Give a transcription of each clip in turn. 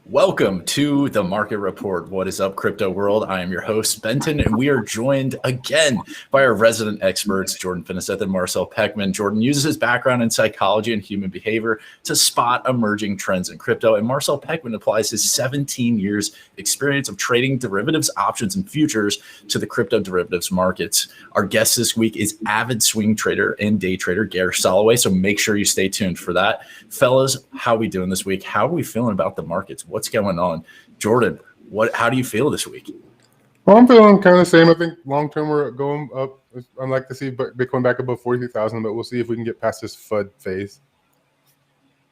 Welcome to the Market Report. What is up, crypto world? I am your host, Benton, and we are joined again by our resident experts, Jordan Finiseth and Marcel Peckman. Jordan uses his background in psychology and human behavior to spot emerging trends in crypto, and Marcel Peckman applies his 17 years experience of trading derivatives, options, and futures to the crypto derivatives markets. Our guest this week is avid swing trader and day trader Gareth Soloway, so make sure you stay tuned for that. Fellas, how are we doing this week? How are we feeling about the markets? What's going on? Jordan, how do you feel this week? Well, I'm feeling kind of the same. I think long term we're going up. I'd like to see Bitcoin back above 43,000, but we'll see if we can get past this FUD phase.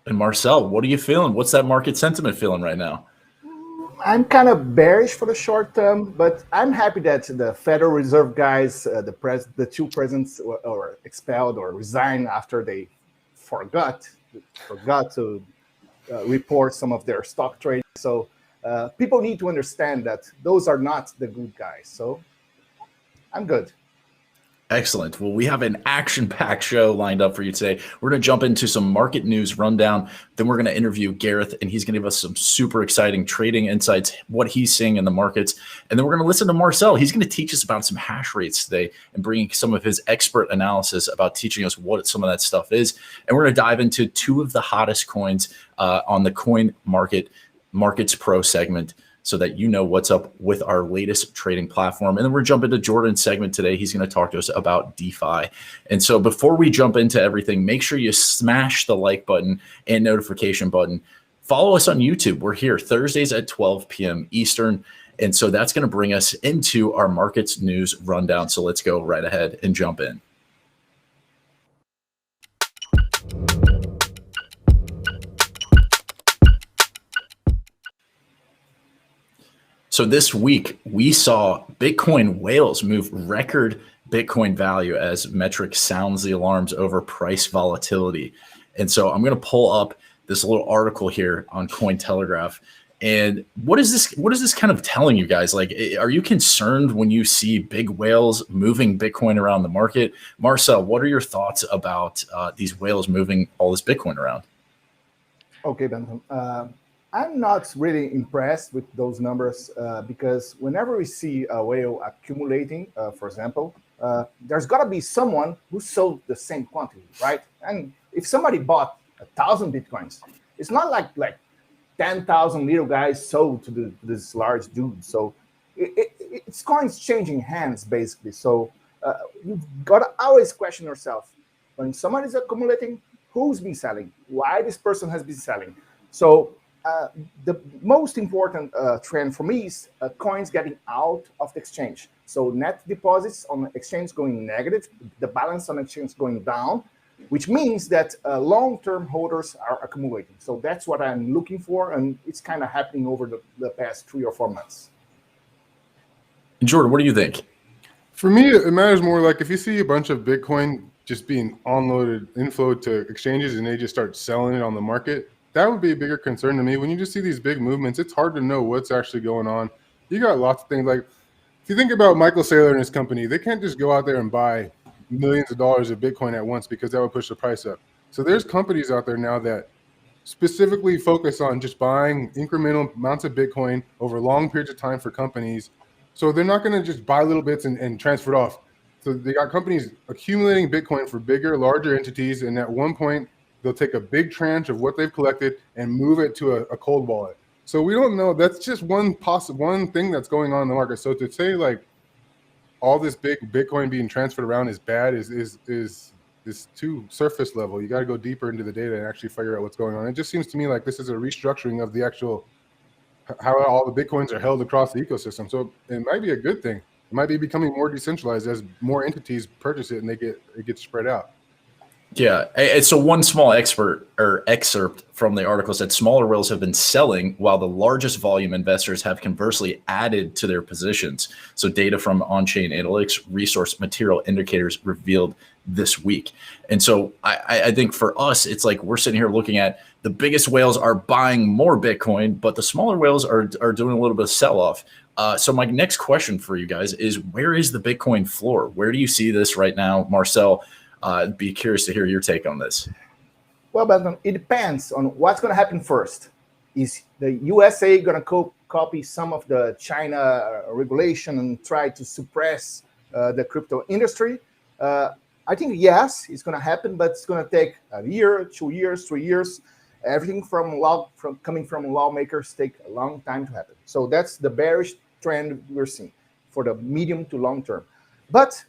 And Marcel, what are you feeling? What's that market sentiment feeling right now? I'm kind of bearish for the short term, but I'm happy that the Federal Reserve guys, the two presidents were expelled or resigned after they forgot to report some of their stock trades. So people need to understand that those are not the good guys. So I'm good. Excellent. Well, we have an action-packed show lined up for you today. We're going to jump into some market news rundown. Then we're going to interview Gareth, and he's going to give us some super exciting trading insights, what he's seeing in the markets. And then we're going to listen to Marcel. He's going to teach us about some hash rates today and bringing some of his expert analysis about teaching us what some of that stuff is. And we're going to dive into two of the hottest coins on the Coin Markets Pro segment, so that you know what's up with our latest trading platform. And then we're jumping into Jordan's segment today. He's going to talk to us about DeFi. And so before we jump into everything, make sure you smash the like button and notification button. Follow us on YouTube. We're here Thursdays at 12 p.m. Eastern. And so that's going to bring us into our markets news rundown. So let's go right ahead and jump in. So this week, we saw Bitcoin whales move record Bitcoin value as metric sounds the alarms over price volatility. And so I'm going to pull up this little article here on Cointelegraph. And what is this kind of telling you guys? Like, are you concerned when you see big whales moving Bitcoin around the market? Marcel, what are your thoughts about these whales moving all this Bitcoin around? Okay, Bentham. I'm not really impressed with those numbers because whenever we see a whale accumulating, for example, there's got to be someone who sold the same quantity, right? And if somebody bought 1,000 Bitcoins, it's not like 10,000 little guys sold to this large dude. So it's coins changing hands, basically. So you've got to always question yourself. When someone is accumulating, who's been selling? Why this person has been selling? So the most important trend for me is coins getting out of the exchange. So net deposits on the exchange going negative, the balance on exchange going down, which means that long-term holders are accumulating. So that's what I'm looking for, and it's kind of happening over the past 3 or 4 months. Jordan, what do you think? For me, it matters more like if you see a bunch of Bitcoin just being inflowed to exchanges and they just start selling it on the market, that would be a bigger concern to me. When you just see these big movements, it's hard to know what's actually going on. You got lots of things. Like if you think about Michael Saylor and his company, they can't just go out there and buy millions of dollars of Bitcoin at once because that would push the price up. So there's companies out there now that specifically focus on just buying incremental amounts of Bitcoin over long periods of time for companies. So they're not going to just buy little bits and transfer it off. So they got companies accumulating Bitcoin for bigger, larger entities, and at one point, they'll take a big tranche of what they've collected and move it to a cold wallet. So we don't know. That's just one thing that's going on in the market. So to say like all this big Bitcoin being transferred around is bad is too surface level. You got to go deeper into the data and actually figure out what's going on. It just seems to me like this is a restructuring of the actual how all the Bitcoins are held across the ecosystem. So it might be a good thing. It might be becoming more decentralized as more entities purchase it and it gets spread out. Yeah. So one small excerpt from the article said smaller whales have been selling while the largest volume investors have conversely added to their positions. So data from on-chain analytics resource material indicators revealed this week. And so I think for us, it's like we're sitting here looking at the biggest whales are buying more Bitcoin, but the smaller whales are doing a little bit of sell-off. So my next question for you guys is, where is the Bitcoin floor? Where do you see this right now? Marcel, be curious to hear your take on this. Well, but it depends on what's going to happen first. Is the USA going to copy some of the China regulation and try to suppress the crypto industry? I think yes, it's going to happen, but it's going to take a year, 2 years, 3 years. Everything coming from lawmakers take a long time to happen. So that's the bearish trend we're seeing for the medium to long term. But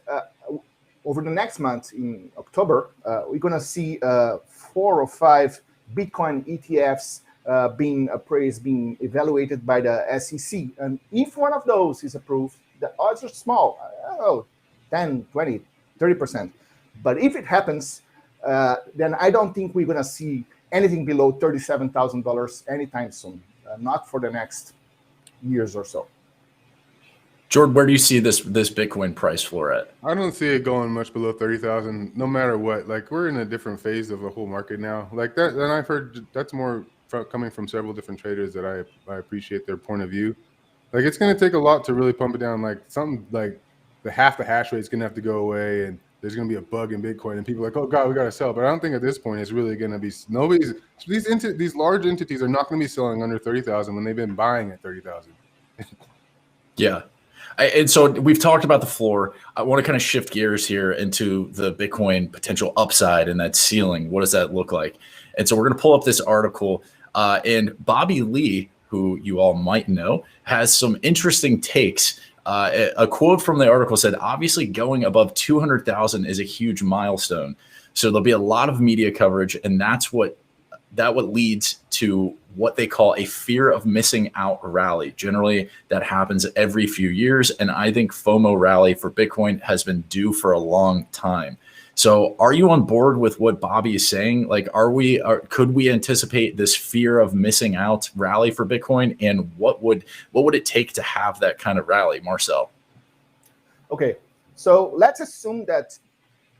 over the next month in October, we're going to see 4 or 5 Bitcoin ETFs being appraised, being evaluated by the SEC. And if one of those is approved, the odds are small, 10, 20, 30%. But if it happens, then I don't think we're going to see anything below $37,000 anytime soon, not for the next years or so. Jordan, where do you see this Bitcoin price floor at? I don't see it going much below 30,000, no matter what. Like, we're in a different phase of the whole market now. Like that, and I've heard that's more coming from several different traders that I appreciate their point of view. Like, it's going to take a lot to really pump it down. Like, something like the hash rate is going to have to go away, and there's going to be a bug in Bitcoin, and people are like, oh God, we got to sell. But I don't think at this point it's really going to be these large entities are not going to be selling under 30,000 when they've been buying at 30,000. Yeah. And so we've talked about the floor. I want to kind of shift gears here into the Bitcoin potential upside and that ceiling. What does that look like? And so we're going to pull up this article, and Bobby Lee, who you all might know, has some interesting takes. A quote from the article said, obviously going above 200,000 is a huge milestone. So there'll be a lot of media coverage, and that's what leads to what they call a fear of missing out rally. Generally, that happens every few years. And I think FOMO rally for Bitcoin has been due for a long time. So are you on board with what Bobby is saying? Like, could we anticipate this fear of missing out rally for Bitcoin? And what would it take to have that kind of rally, Marcel? Okay, so let's assume that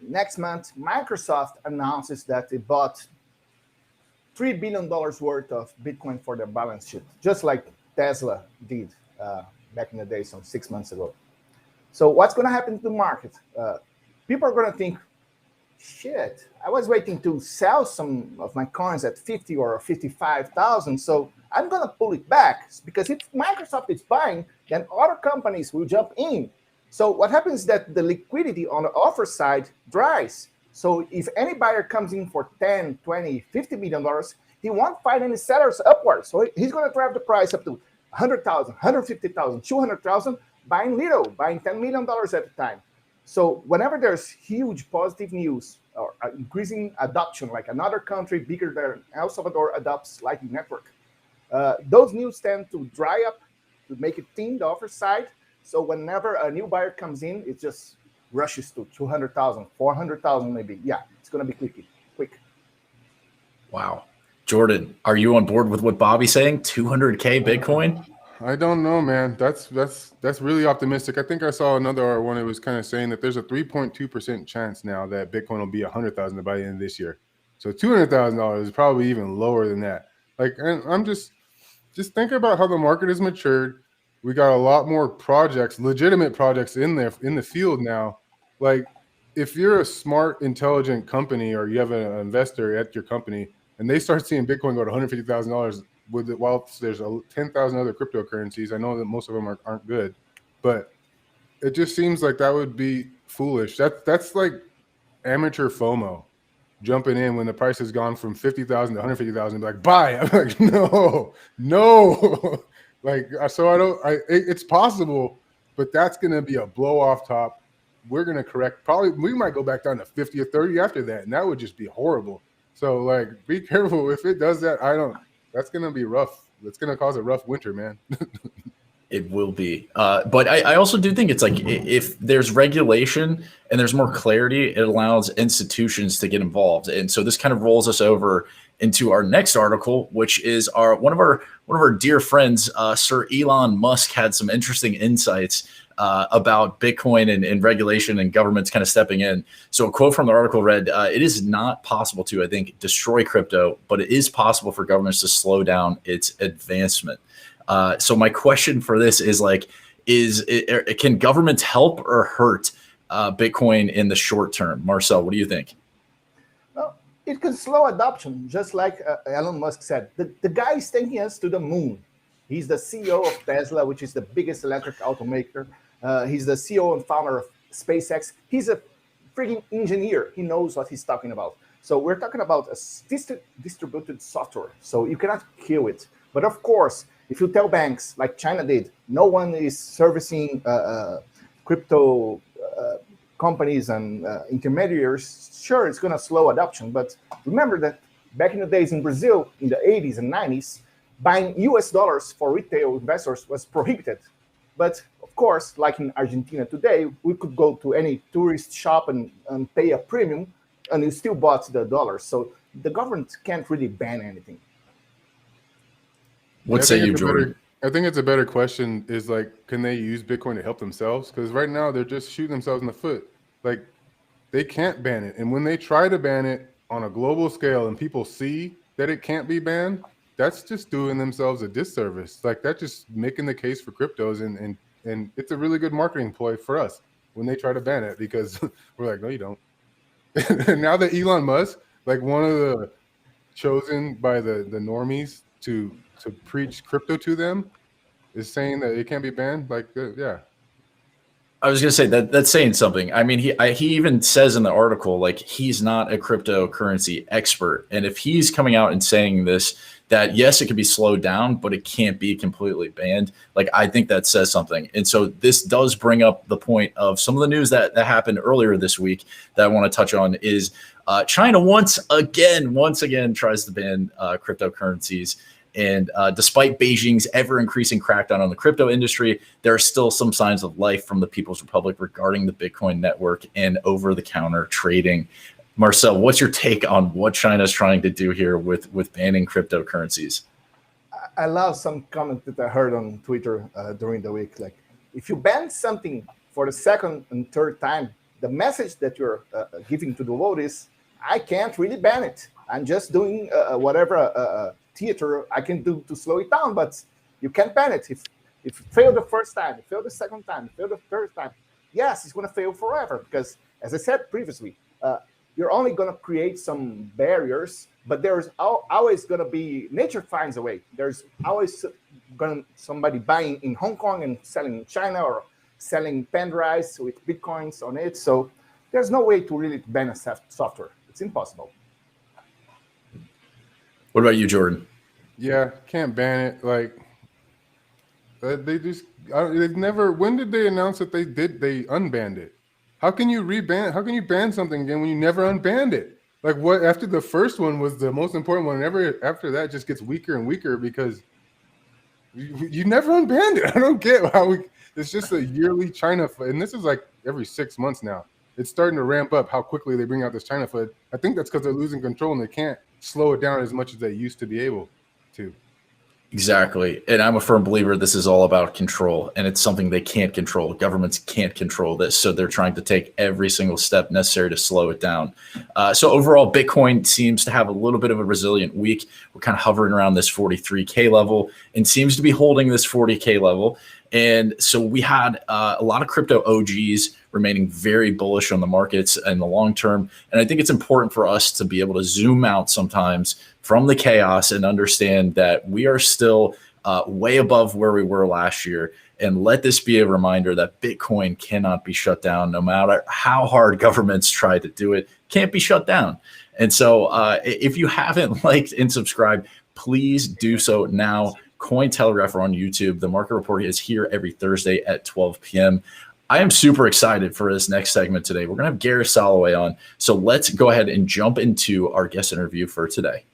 next month, Microsoft announces that it bought $3 billion worth of Bitcoin for their balance sheet, just like Tesla did back in the day, some 6 months ago. So what's going to happen to the market? People are going to think, shit, I was waiting to sell some of my coins at 50 or 55,000, so I'm going to pull it back, because if Microsoft is buying, then other companies will jump in. So what happens is that the liquidity on the offer side dries. So if any buyer comes in for 10, 20, $50 million, he won't find any sellers upwards. So he's going to drive the price up to 100,000, 150,000, 200,000, buying little, buying $10 million at a time. So whenever there's huge positive news or increasing adoption, like another country bigger than El Salvador adopts Lightning Network, those news tend to dry up, to make it thin, the offer side. So whenever a new buyer comes in, it just rushes to 200,000, 400,000 maybe. Yeah, it's going to be quick. Wow. Jordan, are you on board with what Bobby's saying? 200K Bitcoin? I don't know, man. That's really optimistic. I think I saw another one. It was kind of saying that there's a 3.2% chance now that Bitcoin will be 100,000 by the end of this year. So $200,000 is probably even lower than that. Like, and I'm just think about how the market has matured. We got a lot more projects, legitimate projects in the field now. Like, if you're a smart, intelligent company, or you have an investor at your company, and they start seeing Bitcoin go to $150,000 with it, while there's 10,000 other cryptocurrencies, I know that most of them aren't good, but it just seems like that would be foolish. That's like amateur FOMO, jumping in when the price has gone from 50,000 to 150,000. Like, buy. I'm like, no. Like, so it's possible, but that's going to be a blow off top. We're going to correct. Probably we might go back down to 50 or 30 after that, and that would just be horrible. So, like, be careful. If it does that, that's going to be rough. It's going to cause a rough winter, man. It will be. But I also do think it's like, if there's regulation and there's more clarity, it allows institutions to get involved. And so this kind of rolls us over into our next article, which is one of our dear friends, Sir Elon Musk, had some interesting insights about Bitcoin and regulation and governments kind of stepping in. So a quote from the article read, it is not possible to, I think, destroy crypto, but it is possible for governments to slow down its advancement. So my question for this is, like, can governments help or hurt Bitcoin in the short term? Marcel, what do you think? Well, it can slow adoption, just like Elon Musk said. The guy is taking us to the moon. He's the CEO of Tesla, which is the biggest electric automaker. He's the CEO and founder of SpaceX. He's a freaking engineer. He knows what he's talking about. So we're talking about a distributed software. So you cannot kill it. But of course, if you tell banks like China did, no one is servicing crypto companies and intermediaries, sure, it's going to slow adoption. But remember that back in the days in Brazil, in the 80s and 90s, buying US dollars for retail investors was prohibited. But of course, like in Argentina today, we could go to any tourist shop and pay a premium, and you still bought the dollars. So the government can't really ban anything. What say you, Jordan? I think it's a better question is like, can they use Bitcoin to help themselves? Because right now they're just shooting themselves in the foot. Like, they can't ban it. And when they try to ban it on a global scale and people see that it can't be banned, that's just doing themselves a disservice. Like, that's just making the case for cryptos. And it's a really good marketing ploy for us when they try to ban it, because we're like, no, you don't. And now that Elon Musk, like one of the chosen by the normies to preach crypto to them, is saying that it can't be banned. Like, yeah. I was going to say that's saying something. I mean, he even says in the article, like, he's not a cryptocurrency expert. And if he's coming out and saying this, that yes, it can be slowed down, but it can't be completely banned. Like, I think that says something. And so this does bring up the point of some of the news that happened earlier this week that I want to touch on is China once again tries to ban cryptocurrencies. And despite Beijing's ever-increasing crackdown on the crypto industry, there are still some signs of life from the People's Republic regarding the Bitcoin network and over-the-counter trading. Marcel, what's your take on what China's trying to do here with banning cryptocurrencies? I love some comment that I heard on Twitter during the week. Like, if you ban something for the second and third time, the message that you're giving to the world is, I can't really ban it. I'm just doing whatever theater I can do to slow it down, but you can't ban it. If it failed the first time, it failed the second time, it failed the third time, yes, it's going to fail forever, because as I said previously, you're only going to create some barriers, but there's always going to be, nature finds a way. There's always going to somebody buying in Hong Kong and selling in China, or selling pen drives with Bitcoins on it. So there's no way to really ban a software. It's impossible. What about you, Jordan? Yeah, can't ban it. Like, they've never. When did they announce that they unbanned it? How can you ban something again when you never unbanned it? Like, what, after the first one was the most important one, and after that just gets weaker and weaker because you never unbanned it. I don't get how it's just a yearly China FUD, and this is like every 6 months now. It's starting to ramp up how quickly they bring out this China FUD. I think that's because they're losing control and they can't slow it down as much as they used to be able to. Exactly. And I'm a firm believer this is all about control, and it's something they can't control. Governments can't control this. So they're trying to take every single step necessary to slow it down. So overall, Bitcoin seems to have a little bit of a resilient week. We're kind of hovering around this 43K level and seems to be holding this 40K level. And so we had a lot of crypto OGs remaining very bullish on the markets in the long term. And I think it's important for us to be able to zoom out sometimes from the chaos and understand that we are still way above where we were last year. And let this be a reminder that Bitcoin cannot be shut down, no matter how hard governments try to do it, can't be shut down. And so if you haven't liked and subscribed, please do so now. Cointelegraph on YouTube. The market report is here every Thursday at 12 p.m. I am super excited for this next segment today. We're going to have Gareth Soloway on. So let's go ahead and jump into our guest interview for today.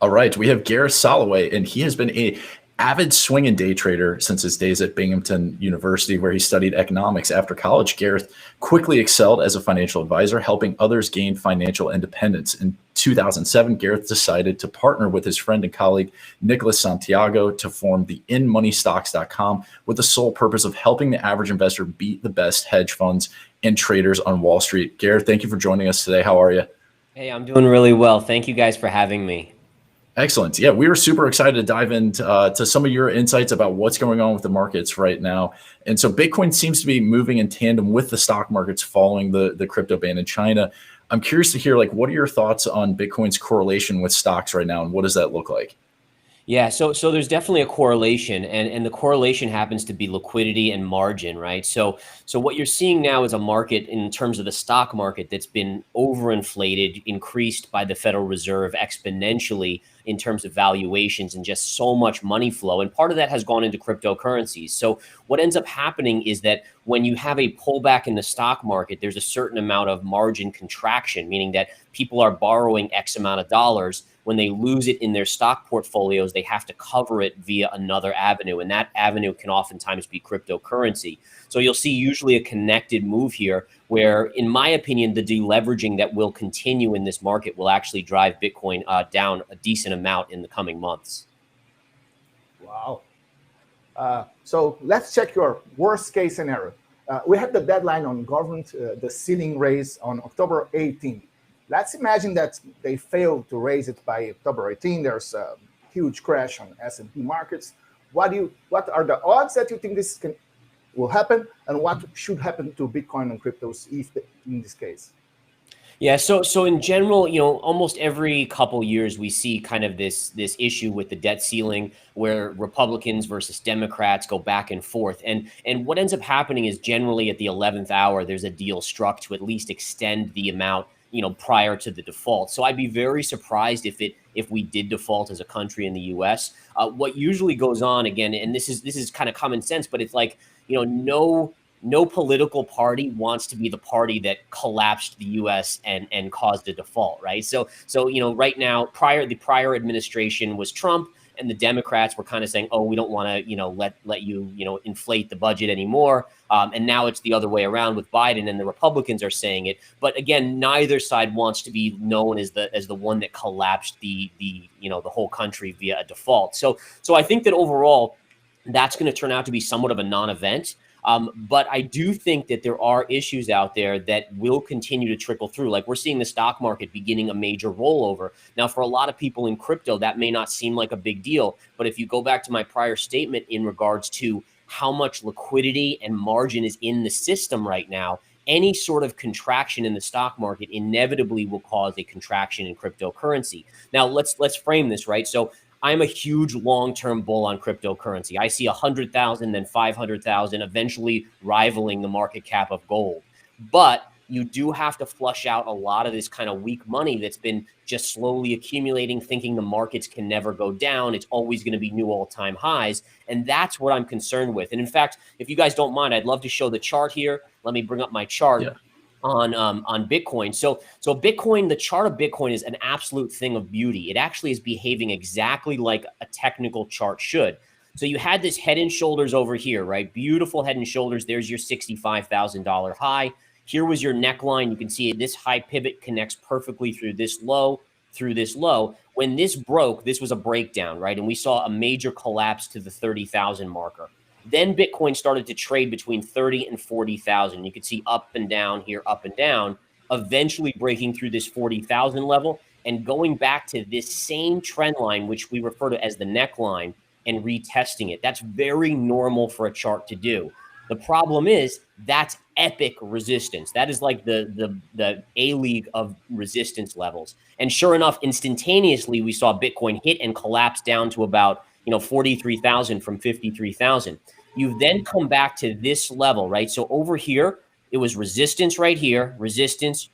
All right, we have Gareth Soloway, and he has been an avid swing and day trader since his days at Binghamton University, where he studied economics. After college, Gareth quickly excelled as a financial advisor, helping others gain financial independence. In 2007, Gareth decided to partner with his friend and colleague, Nicholas Santiago, to form the InMoneyStocks.com with the sole purpose of helping the average investor beat the best hedge funds and traders on Wall Street. Gareth, thank you for joining us today. How are you? Hey, I'm doing really well. Thank you guys for having me. Excellent. Yeah, we were super excited to dive into to some of your insights about what's going on with the markets right now. And so Bitcoin seems to be moving in tandem with the stock markets following the crypto ban in China. I'm curious to hear, like, what are your thoughts on Bitcoin's correlation with stocks right now, and what does that look like? Yeah, so there's definitely a correlation, and the correlation happens to be liquidity and margin, right? So what you're seeing now is a market in terms of the stock market that's been overinflated, increased by the Federal Reserve exponentially in terms of valuations and just so much money flow. And part of that has gone into cryptocurrencies. So what ends up happening is that when you have a pullback in the stock market, there's a certain amount of margin contraction, meaning that people are borrowing X amount of dollars. When they lose it in their stock portfolios, they have to cover it via another avenue. And that avenue can oftentimes be cryptocurrency. So you'll see usually a connected move here where, in my opinion, the deleveraging that will continue in this market will actually drive Bitcoin down a decent amount in the coming months. Wow. So let's check your worst case scenario. We have the deadline on government, the ceiling raise on October 18th. Let's imagine that they fail to raise it by October 18. There's a huge crash on S&P markets. What are the odds that you think will happen, and what should happen to Bitcoin and cryptos in this case? Yeah, so in general, almost every couple years we see kind of this issue with the debt ceiling where Republicans versus Democrats go back and forth. And what ends up happening is generally at the 11th hour, there's a deal struck to at least extend the amount prior to the default. So I'd be very surprised if we did default as a country in the US. What usually goes on, again, and this is kind of common sense, but it's like, no political party wants to be the party that collapsed the US and caused a default, right? So right now, the prior administration was Trump, and the Democrats were kind of saying, oh, we don't want to, let you, inflate the budget anymore. And now it's the other way around with Biden, and the Republicans are saying it. But again, neither side wants to be known as the one that collapsed the whole country via a default. So I think that overall, that's going to turn out to be somewhat of a non-event. But I do think that there are issues out there that will continue to trickle through. Like we're seeing the stock market beginning a major rollover. Now, for a lot of people in crypto, that may not seem like a big deal. But if you go back to my prior statement in regards to how much liquidity and margin is in the system right now, any sort of contraction in the stock market inevitably will cause a contraction in cryptocurrency. Now, let's frame this, right? So I'm a huge long-term bull on cryptocurrency. I see 100,000, then 500,000, eventually rivaling the market cap of gold. But you do have to flush out a lot of this kind of weak money that's been just slowly accumulating, thinking the markets can never go down. It's always going to be new all-time highs. And that's what I'm concerned with. And in fact, if you guys don't mind, I'd love to show the chart here. Let me bring up my chart. Yeah. On Bitcoin. So Bitcoin, the chart of Bitcoin is an absolute thing of beauty. It actually is behaving exactly like a technical chart should. So you had this head and shoulders over here, right? Beautiful head and shoulders. There's your $65,000 high. Here was your neckline. You can see this high pivot connects perfectly through this low, When this broke, this was a breakdown, right? And we saw a major collapse to the 30,000 marker. Then Bitcoin started to trade between 30 and 40,000. You could see up and down here, up and down, eventually breaking through this 40,000 level and going back to this same trend line, which we refer to as the neckline, and retesting it. That's very normal for a chart to do. The problem is that's epic resistance. That is like the A-league of resistance levels. And sure enough, instantaneously, we saw Bitcoin hit and collapse down to about 43,000 from 53,000. You then come back to this level, right? So over here, it was resistance right here, resistance,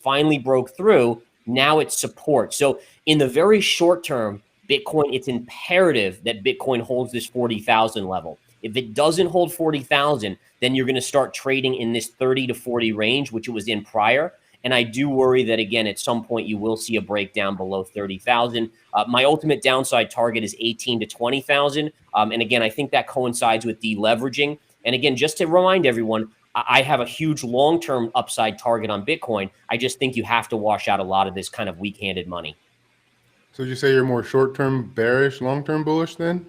finally broke through. Now it's support. So in the very short term, Bitcoin, it's imperative that Bitcoin holds this 40,000 level. If it doesn't hold 40,000, then you're going to start trading in this 30 to 40 range, which it was in prior. And I do worry that, again, at some point you will see a breakdown below 30,000. My ultimate downside target is 18 to 20,000. And again, I think that coincides with deleveraging. And again, just to remind everyone, I have a huge long-term upside target on Bitcoin. I just think you have to wash out a lot of this kind of weak-handed money. So you say you're more short-term bearish, long-term bullish then?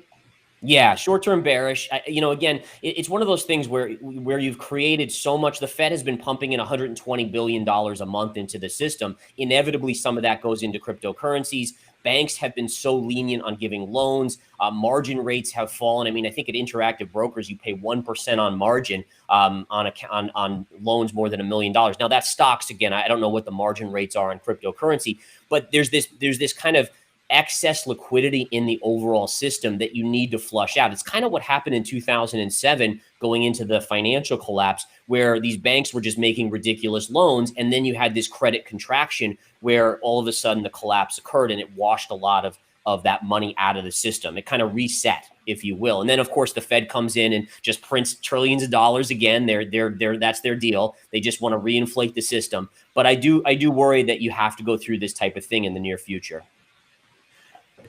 Yeah, short-term bearish. Again, it's one of those things where you've created so much. The Fed has been pumping in $120 billion a month into the system. Inevitably, some of that goes into cryptocurrencies. banks have been so lenient on giving loans. Margin rates have fallen. I mean, I think at Interactive Brokers, you pay 1% on margin on loans more than $1 million. Now that's stocks again. I don't know what the margin rates are on cryptocurrency, but there's this kind of excess liquidity in the overall system that you need to flush out. It's kind of what happened in 2007 going into the financial collapse, where these banks were just making ridiculous loans. And then you had this credit contraction where all of a sudden the collapse occurred and it washed a lot of that money out of the system. It kind of reset, if you will. And then of course the Fed comes in and just prints trillions of dollars again. That's their deal. They just want to reinflate the system. But I do worry that you have to go through this type of thing in the near future.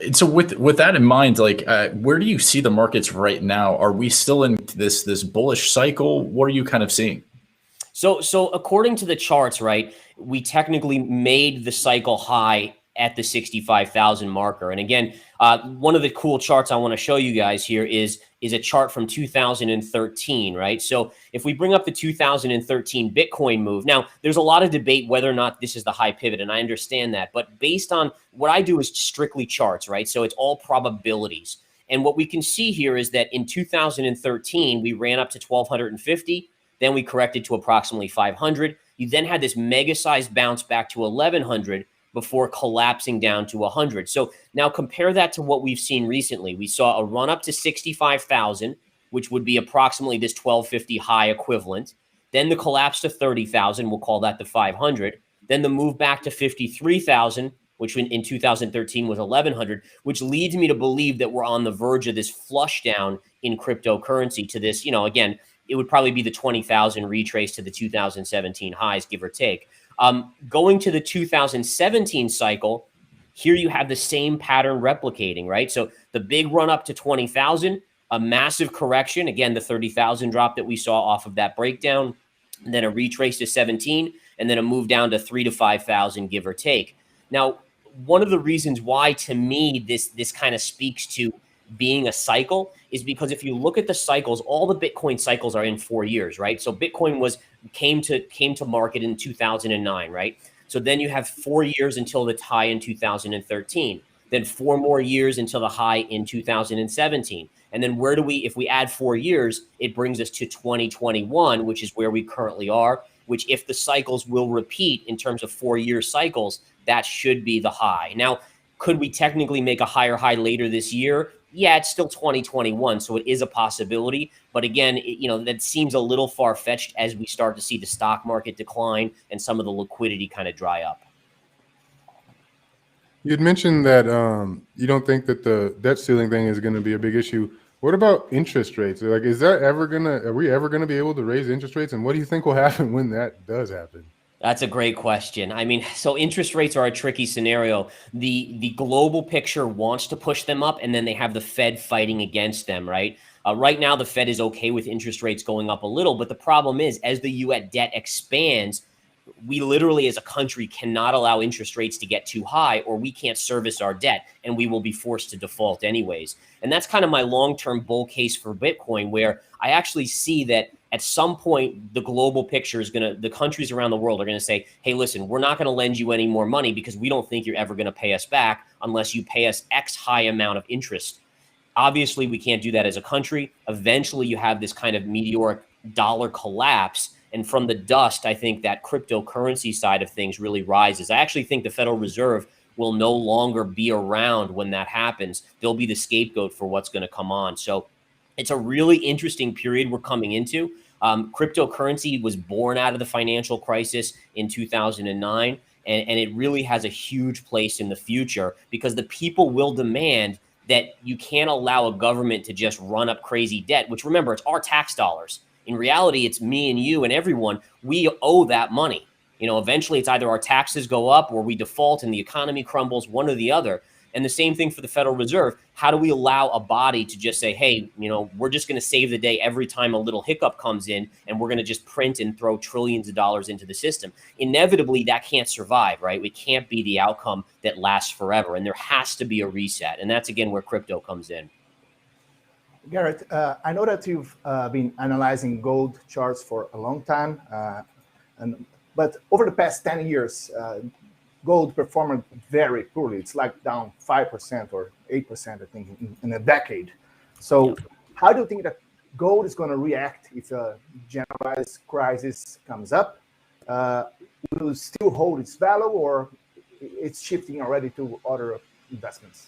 And so with that in mind, like where do you see the markets right now? Are we still in this bullish cycle? What are you kind of seeing? So according to the charts, right, we technically made the cycle high at the 65,000 marker. And again, one of the cool charts I want to show you guys here is a chart from 2013, right? So if we bring up the 2013 Bitcoin move, now there's a lot of debate whether or not this is the high pivot, and I understand that, but based on what I do is strictly charts, right? So it's all probabilities. And what we can see here is that in 2013, we ran up to 1,250, then we corrected to approximately 500. You then had this mega-sized bounce back to 1,100, before collapsing down to 100. So now compare that to what we've seen recently. We saw a run up to 65,000, which would be approximately this 1,250 high equivalent. Then the collapse to 30,000, we'll call that the 500. Then the move back to 53,000, which in 2013 was 1,100, which leads me to believe that we're on the verge of this flush down in cryptocurrency to this, again, it would probably be the 20,000 retrace to the 2017 highs, give or take. Going to the 2017 cycle, here you have the same pattern replicating, right? So the big run up to 20,000, a massive correction, again, the 30,000 drop that we saw off of that breakdown, and then a retrace to 17, and then a move down to 3,000 to 5,000, give or take. Now, one of the reasons why, to me, this kind of speaks to being a cycle is because if you look at the cycles, all the Bitcoin cycles are in 4 years, right? So Bitcoin came to market in 2009, right? So then you have 4 years until the high in 2013, then 4 more years until the high in 2017. And then if we add 4 years, it brings us to 2021, which is where we currently are, which if the cycles will repeat in terms of 4-year cycles, that should be the high. Now, could we technically make a higher high later this year? Yeah, it's still 2021, so it is a possibility. But again, that seems a little far-fetched as we start to see the stock market decline and some of the liquidity kind of dry up. You had mentioned that you don't think that the debt ceiling thing is going to be a big issue. What about interest rates? Like, are we ever going to be able to raise interest rates? And what do you think will happen when that does happen? That's a great question. I mean, so interest rates are a tricky scenario. The global picture wants to push them up, and then they have the Fed fighting against them, right? Right now, the Fed is okay with interest rates going up a little, but the problem is, as the U.S. debt expands, we literally as a country cannot allow interest rates to get too high, or we can't service our debt, and we will be forced to default anyways. And that's kind of my long-term bull case for Bitcoin, where I actually see that at some point, the global picture is the countries around the world are going to say, hey, listen, we're not going to lend you any more money because we don't think you're ever going to pay us back unless you pay us X high amount of interest. Obviously, we can't do that as a country. Eventually, you have this kind of meteoric dollar collapse. And from the dust, I think that cryptocurrency side of things really rises. I actually think the Federal Reserve will no longer be around when that happens. They'll be the scapegoat for what's going to come on. So it's a really interesting period we're coming into. Cryptocurrency was born out of the financial crisis in 2009, and it really has a huge place in the future because the people will demand that you can't allow a government to just run up crazy debt, which, remember, it's our tax dollars. In reality, it's me and you and everyone. We owe that money. Eventually it's either our taxes go up or we default and the economy crumbles, one or the other. And the same thing for the Federal Reserve. How do we allow a body to just say, hey, we're just going to save the day every time a little hiccup comes in, and we're going to just print and throw trillions of dollars into the system? Inevitably, that can't survive, right? We can't be the outcome that lasts forever. And there has to be a reset. And that's, again, where crypto comes in. Gareth, I know that you've been analyzing gold charts for a long time. But over the past 10 years, gold performed very poorly. It's like down 5% or 8%, I think, in a decade. So how do you think that gold is going to react if a generalized crisis comes up? Will it still hold its value, or it's shifting already to other investments?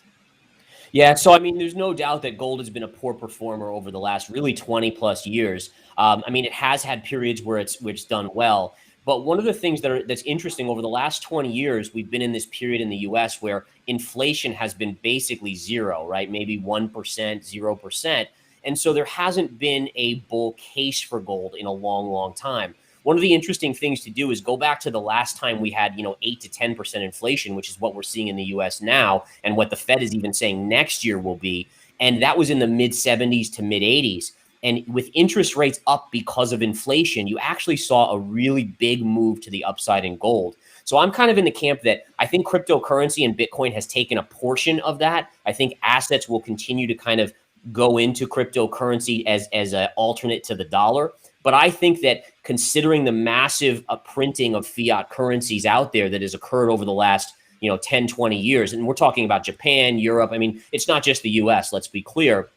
Yeah, so I mean, there's no doubt that gold has been a poor performer over the last really 20 plus years. I mean, it has had periods where it's done well. But one of the things that's interesting over the last 20 years, we've been in this period in the US where inflation has been basically zero, right? Maybe 1%, 0%. And so there hasn't been a bull case for gold in a long, long time. One of the interesting things to do is go back to the last time we had, 8 to 10% inflation, which is what we're seeing in the US now, and what the Fed is even saying next year will be. And that was in the mid 70s to mid 80s. And with interest rates up because of inflation, you actually saw a really big move to the upside in gold. So I'm kind of in the camp that I think cryptocurrency and Bitcoin has taken a portion of that. I think assets will continue to kind of go into cryptocurrency as an alternate to the dollar. But I think that considering the massive printing of fiat currencies out there that has occurred over the last 10, 20 years, and we're talking about Japan, Europe, I mean, it's not just the US, let's be clear,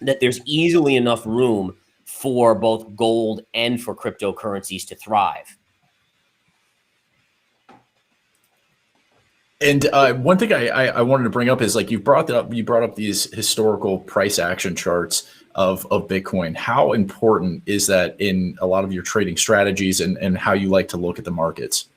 that there's easily enough room for both gold and for cryptocurrencies to thrive. And one thing I wanted to bring up is, like, you brought up these historical price action charts of Bitcoin. How important is that in a lot of your trading strategies and how you like to look at the markets?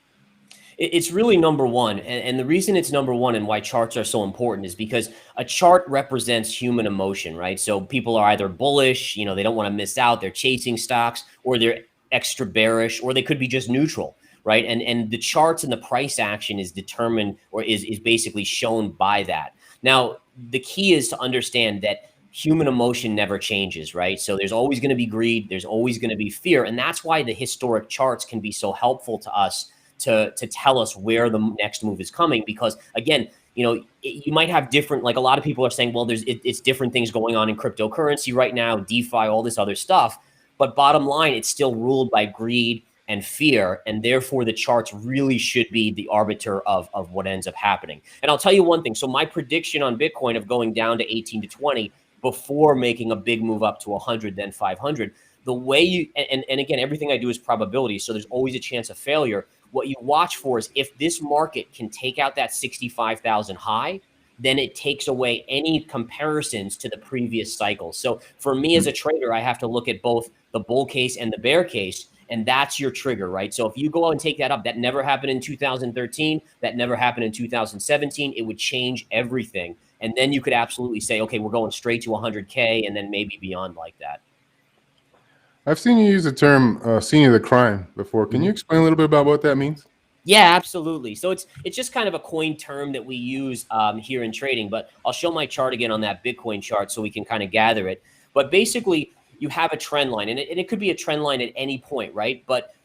It's really number one. And the reason it's number one and why charts are so important is because a chart represents human emotion, right? So people are either bullish, they don't want to miss out, they're chasing stocks, or they're extra bearish, or they could be just neutral, right? And the charts and the price action is determined, or is basically shown by that. Now, the key is to understand that human emotion never changes, right? So there's always going to be greed, there's always going to be fear. And that's why the historic charts can be so helpful to us to tell us where the next move is coming. Because again, you might have different, like a lot of people are saying, well, it's different things going on in cryptocurrency right now, DeFi, all this other stuff. But bottom line, it's still ruled by greed and fear. And therefore the charts really should be the arbiter of what ends up happening. And I'll tell you one thing. So my prediction on Bitcoin of going down to 18 to 20 before making a big move up to 100, then 500, the way you, and again, everything I do is probability. So there's always a chance of failure. What you watch for is if this market can take out that 65,000 high, then it takes away any comparisons to the previous cycle. So for me as a trader, I have to look at both the bull case and the bear case, and that's your trigger, right? So if you go out and take that up, that never happened in 2013, that never happened in 2017, it would change everything. And then you could absolutely say, okay, we're going straight to 100K and then maybe beyond like that. I've seen you use the term scene of the crime before. Can you explain a little bit about what that means? Yeah, absolutely. So it's just kind of a coined term that we use here in trading, but I'll show my chart again on that Bitcoin chart so we can kind of gather it. But basically, you have a trend line, and it could be a trend line at any point, right? But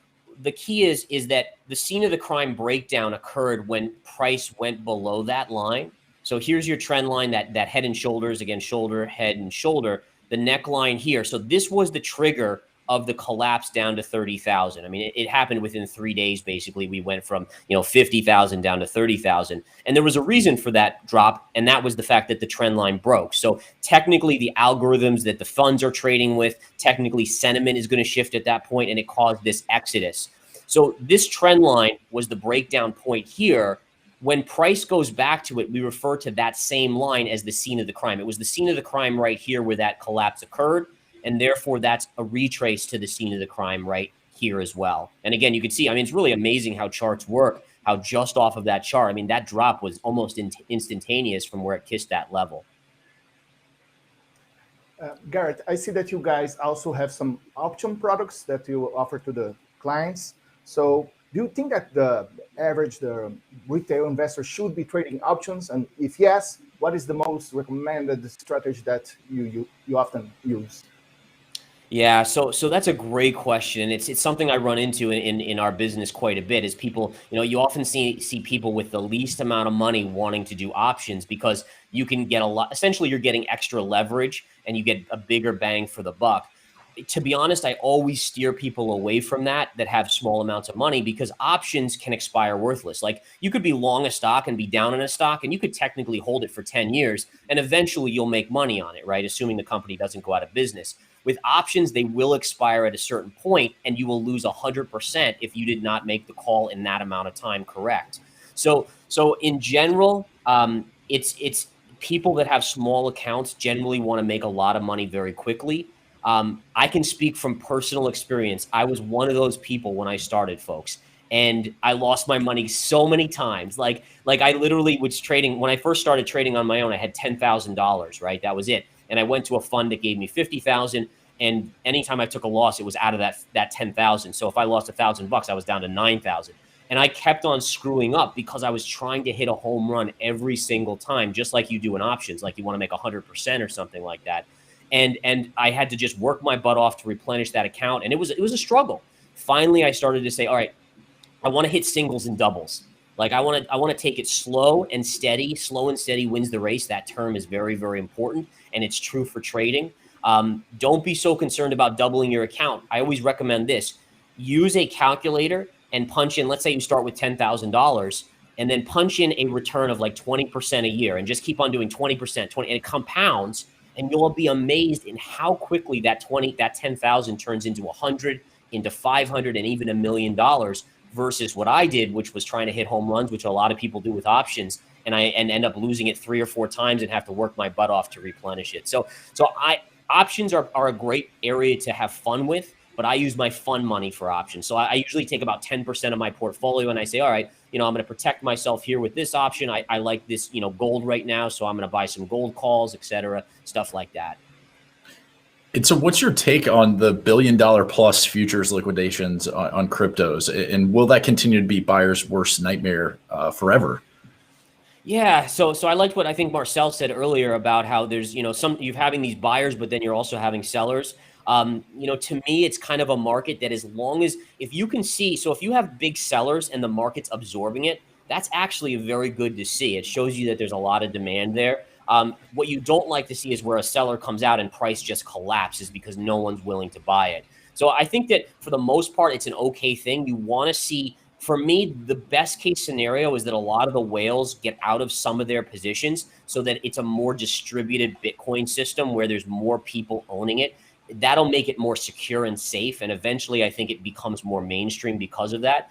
the key is that the scene of the crime breakdown occurred when price went below that line. So here's your trend line, that head and shoulders, again, shoulder, head and shoulder, the neckline here. So this was the trigger of the collapse down to 30,000. I mean, it happened within 3 days. Basically, we went from 50,000 down to 30,000, and there was a reason for that drop, and that was the fact that the trend line broke. So technically, the algorithms that the funds are trading with, technically sentiment is going to shift at that point, and it caused this exodus. So this trend line was the breakdown point here. When price goes back to it, we refer to that same line as the scene of the crime. It was the scene of the crime right here where that collapse occurred. And therefore, that's a retrace to the scene of the crime right here as well. And again, you can see, I mean, it's really amazing how charts work, how just off of that chart, I mean, that drop was almost instantaneous from where it kissed that level. Gareth, I see that you guys also have some option products that you offer to the clients. So do you think that the retail investor should be trading options? And if yes, what is the most recommended strategy that you often use? Yeah, so that's a great question. It's something I run into in our business quite a bit. Is people, you often see people with the least amount of money wanting to do options because you can get a lot. Essentially, you're getting extra leverage and you get a bigger bang for the buck. to be honest, I always steer people away from that have small amounts of money, because options can expire worthless. Like, you could be long a stock and be down in a stock, and you could technically hold it for 10 years and eventually you'll make money on it, right? Assuming the company doesn't go out of business. With options, they will expire at a certain point and you will lose 100% if you did not make the call in that amount of time correct. So in general, it's people that have small accounts generally want to make a lot of money very quickly. I can speak from personal experience. I was one of those people when I started, folks, and I lost my money so many times. Like I literally was trading when I first started trading on my own. I had $10,000, right? That was it. And I went to a fund that gave me 50,000. And anytime I took a loss, it was out of that 10,000. So if I lost $1,000, I was down to 9,000. And I kept on screwing up because I was trying to hit a home run every single time, just like you do in options, like you want to make 100% or something like that. And I had to just work my butt off to replenish that account. And it was a struggle. Finally, I started to say, all right, I want to hit singles and doubles. Like I want to take it slow and steady. Slow and steady wins the race. That term is very, very important. And it's true for trading. Don't be so concerned about doubling your account. I always recommend this. Use a calculator and punch in, let's say you start with $10,000 and then punch in a return of like 20% a year and just keep on doing 20%, and it compounds. And you'll be amazed in how quickly that 10,000 turns into 100, into 500, and even $1 million, versus what I did, which was trying to hit home runs, which a lot of people do with options, and end up losing it 3 or 4 times and have to work my butt off to replenish it. So options are a great area to have fun with, but I use my fun money for options. So I usually take about 10% of my portfolio and I say, all right, I'm going to protect myself here with this option. I like this, gold right now. So I'm going to buy some gold calls, et cetera, stuff like that. And so what's your take on the $1 billion plus futures liquidations on cryptos? And will that continue to be buyers' worst nightmare forever? Yeah, so I liked what I think Marcel said earlier about how there's, you're having these buyers, but then you're also having sellers. To me, it's kind of a market that, as long as, if you can see, so if you have big sellers and the market's absorbing it, that's actually very good to see. It shows you that there's a lot of demand there. What you don't like to see is where a seller comes out and price just collapses because no one's willing to buy it. So I think that for the most part, it's an okay thing. You want to see, for me, the best case scenario is that a lot of the whales get out of some of their positions so that it's a more distributed Bitcoin system where there's more people owning it. That'll make it more secure and safe. And eventually, I think it becomes more mainstream because of that.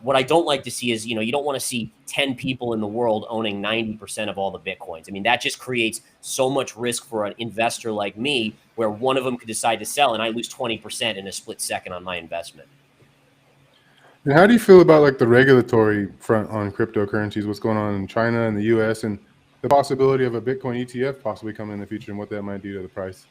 What I don't like to see is, you don't want to see 10 people in the world owning 90% of all the Bitcoins. I mean, that just creates so much risk for an investor like me, where one of them could decide to sell and I lose 20% in a split second on my investment. And how do you feel about like the regulatory front on cryptocurrencies? What's going on in China and the US, and the possibility of a Bitcoin ETF possibly coming in the future, and what that might do to the price?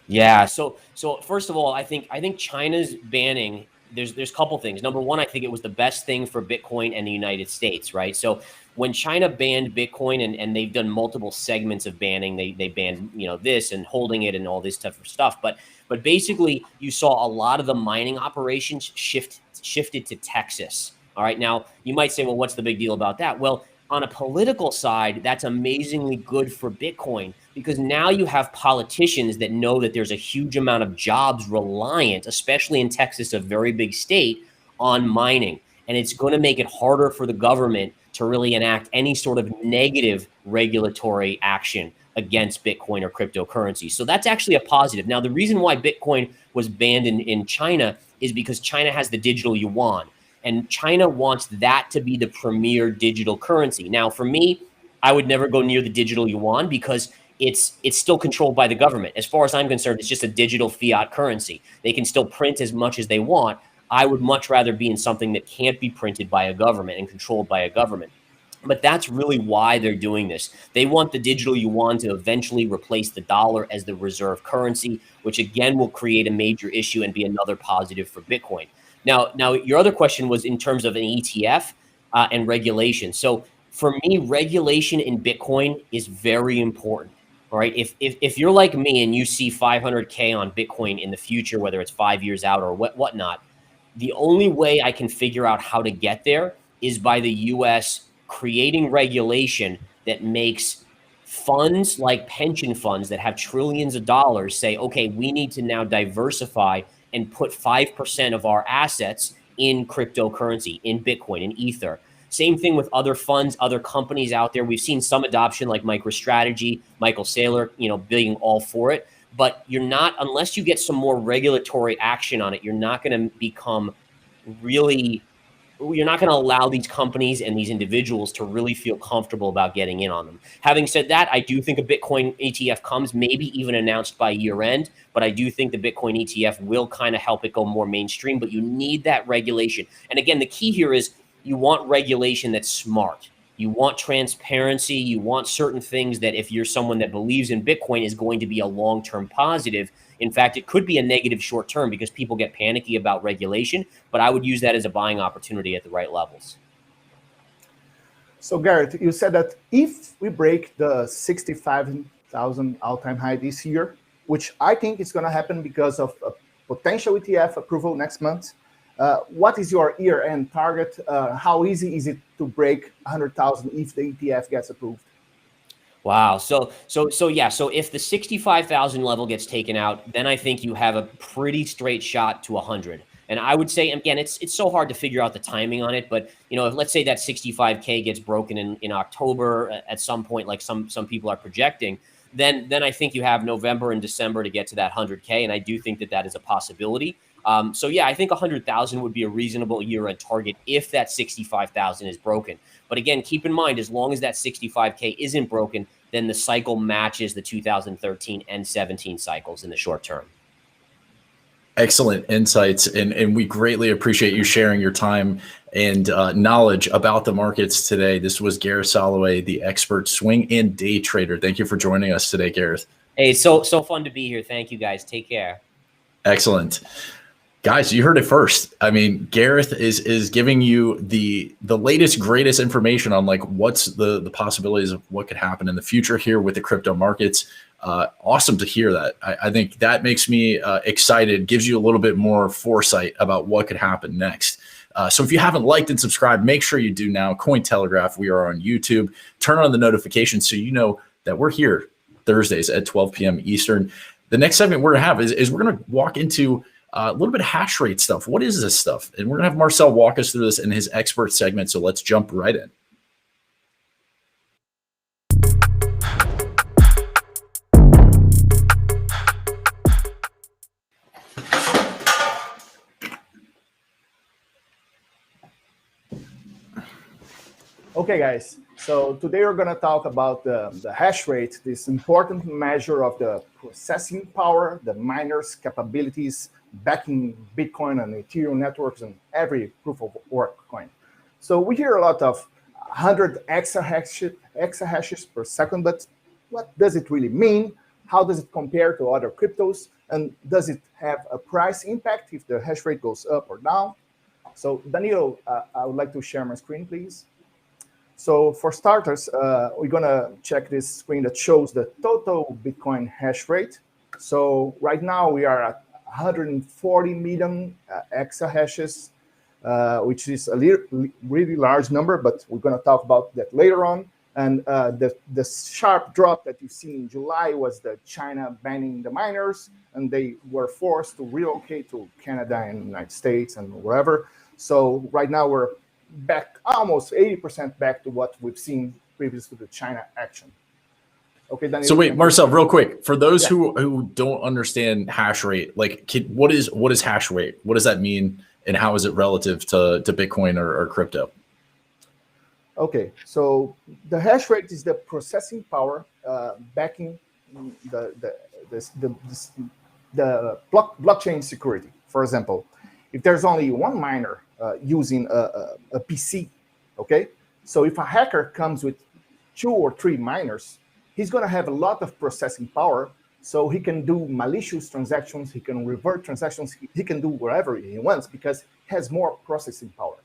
Yeah. So first of all, I think China's banning, there's a couple things. Number one, I think it was the best thing for Bitcoin and the United States, right? So when China banned Bitcoin, and they've done multiple segments of banning, they banned, this and holding it and all this type of stuff. But basically you saw a lot of the mining operations shifted to Texas. All right. Now you might say, well, what's the big deal about that? Well, on a political side, that's amazingly good for Bitcoin, because now you have politicians that know that there's a huge amount of jobs reliant, especially in Texas, a very big state, on mining. And it's going to make it harder for the government to really enact any sort of negative regulatory action against Bitcoin or cryptocurrency. So that's actually a positive. Now, the reason why Bitcoin was banned in China is because China has the digital yuan. And China wants that to be the premier digital currency. Now, for me, I would never go near the digital yuan because it's still controlled by the government. As far as I'm concerned, it's just a digital fiat currency. They can still print as much as they want. I would much rather be in something that can't be printed by a government and controlled by a government. But that's really why they're doing this. They want the digital yuan to eventually replace the dollar as the reserve currency, which again will create a major issue and be another positive for Bitcoin. Now, your other question was in terms of an ETF and regulation. So for me, regulation in Bitcoin is very important. All right. If you're like me and you see 500K on Bitcoin in the future, whether it's 5 years out or whatnot, the only way I can figure out how to get there is by the US creating regulation that makes funds like pension funds that have trillions of dollars say, okay, we need to now diversify and put 5% of our assets in cryptocurrency, in Bitcoin, in Ether. Same thing with other funds, other companies out there. We've seen some adoption like MicroStrategy, Michael Saylor, being all for it. But you're not, unless you get some more regulatory action on it, you're not going to become really, you're not going to allow these companies and these individuals to really feel comfortable about getting in on them. Having said that, I do think a Bitcoin ETF comes, maybe even announced by year end, but I do think the Bitcoin ETF will kind of help it go more mainstream, but you need that regulation. And again, the key here is you want regulation that's smart. You want transparency. You want certain things that if you're someone that believes in Bitcoin is going to be a long-term positive. In fact, it could be a negative short-term because people get panicky about regulation, but I would use that as a buying opportunity at the right levels. So Gareth, you said that if we break the 65,000 all-time high this year, which I think is going to happen because of a potential ETF approval next month, what is your year-end target? How easy is it to break 100,000 if the ETF gets approved? Wow. So if the 65,000 level gets taken out, then I think you have a pretty straight shot to 100. And I would say, again, it's so hard to figure out the timing on it. But, if let's say that 65K gets broken in October at some point, like some people are projecting, then I think you have November and December to get to that 100K. And I do think that is a possibility. I think 100,000 would be a reasonable year-end target if that 65,000 is broken. But again, keep in mind, as long as that 65K isn't broken, then the cycle matches the 2013 and 17 cycles in the short term. Excellent insights. And we greatly appreciate you sharing your time and knowledge about the markets today. This was Gareth Soloway, the expert swing and day trader. Thank you for joining us today, Gareth. Hey, so fun to be here. Thank you, guys. Take care. Excellent. Guys, you heard it first. I mean, Gareth is giving you the latest, greatest information on like what's the possibilities of what could happen in the future here with the crypto markets. Awesome to hear that. I think that makes me excited, gives you a little bit more foresight about what could happen next. So if you haven't liked and subscribed, make sure you do now. Cointelegraph, we are on YouTube. Turn on the notifications so you know that we're here Thursdays at 12 p.m. Eastern. The next segment we're going to have is we're going to walk into a little bit of hash rate stuff. What is this stuff? And we're going to have Marcel walk us through this in his expert segment. So let's jump right in. Okay, guys. So today we're going to talk about the hash rate, this important measure of the processing power, the miners' capabilities backing Bitcoin and Ethereum networks and every proof of work coin. So we hear a lot of 100 exahashes per second, but what does it really mean? How does it compare to other cryptos? And does it have a price impact if the hash rate goes up or down? So Danilo, I would like to share my screen, please. So for starters, we're gonna check this screen that shows the total Bitcoin hash rate. So right now we are at 140 million exahashes, which is a really large number, but we're gonna talk about that later on. And the sharp drop that you've seen in July was the China banning the miners, and they were forced to relocate to Canada and the United States and wherever. So right now we're back almost 80% back to what we've seen previous to the China action. Okay, Daniel, so wait, Marcel, real quick, for those who don't understand hash rate, like what is hash rate? What does that mean, and how is it relative to Bitcoin or crypto? Okay, so the hash rate is the processing power backing the blockchain security. For example, if there's only one miner using a PC, okay, so if a hacker comes with 2 or 3 miners, he's going to have a lot of processing power, so he can do malicious transactions, he can revert transactions, he can do whatever he wants because he has more processing power.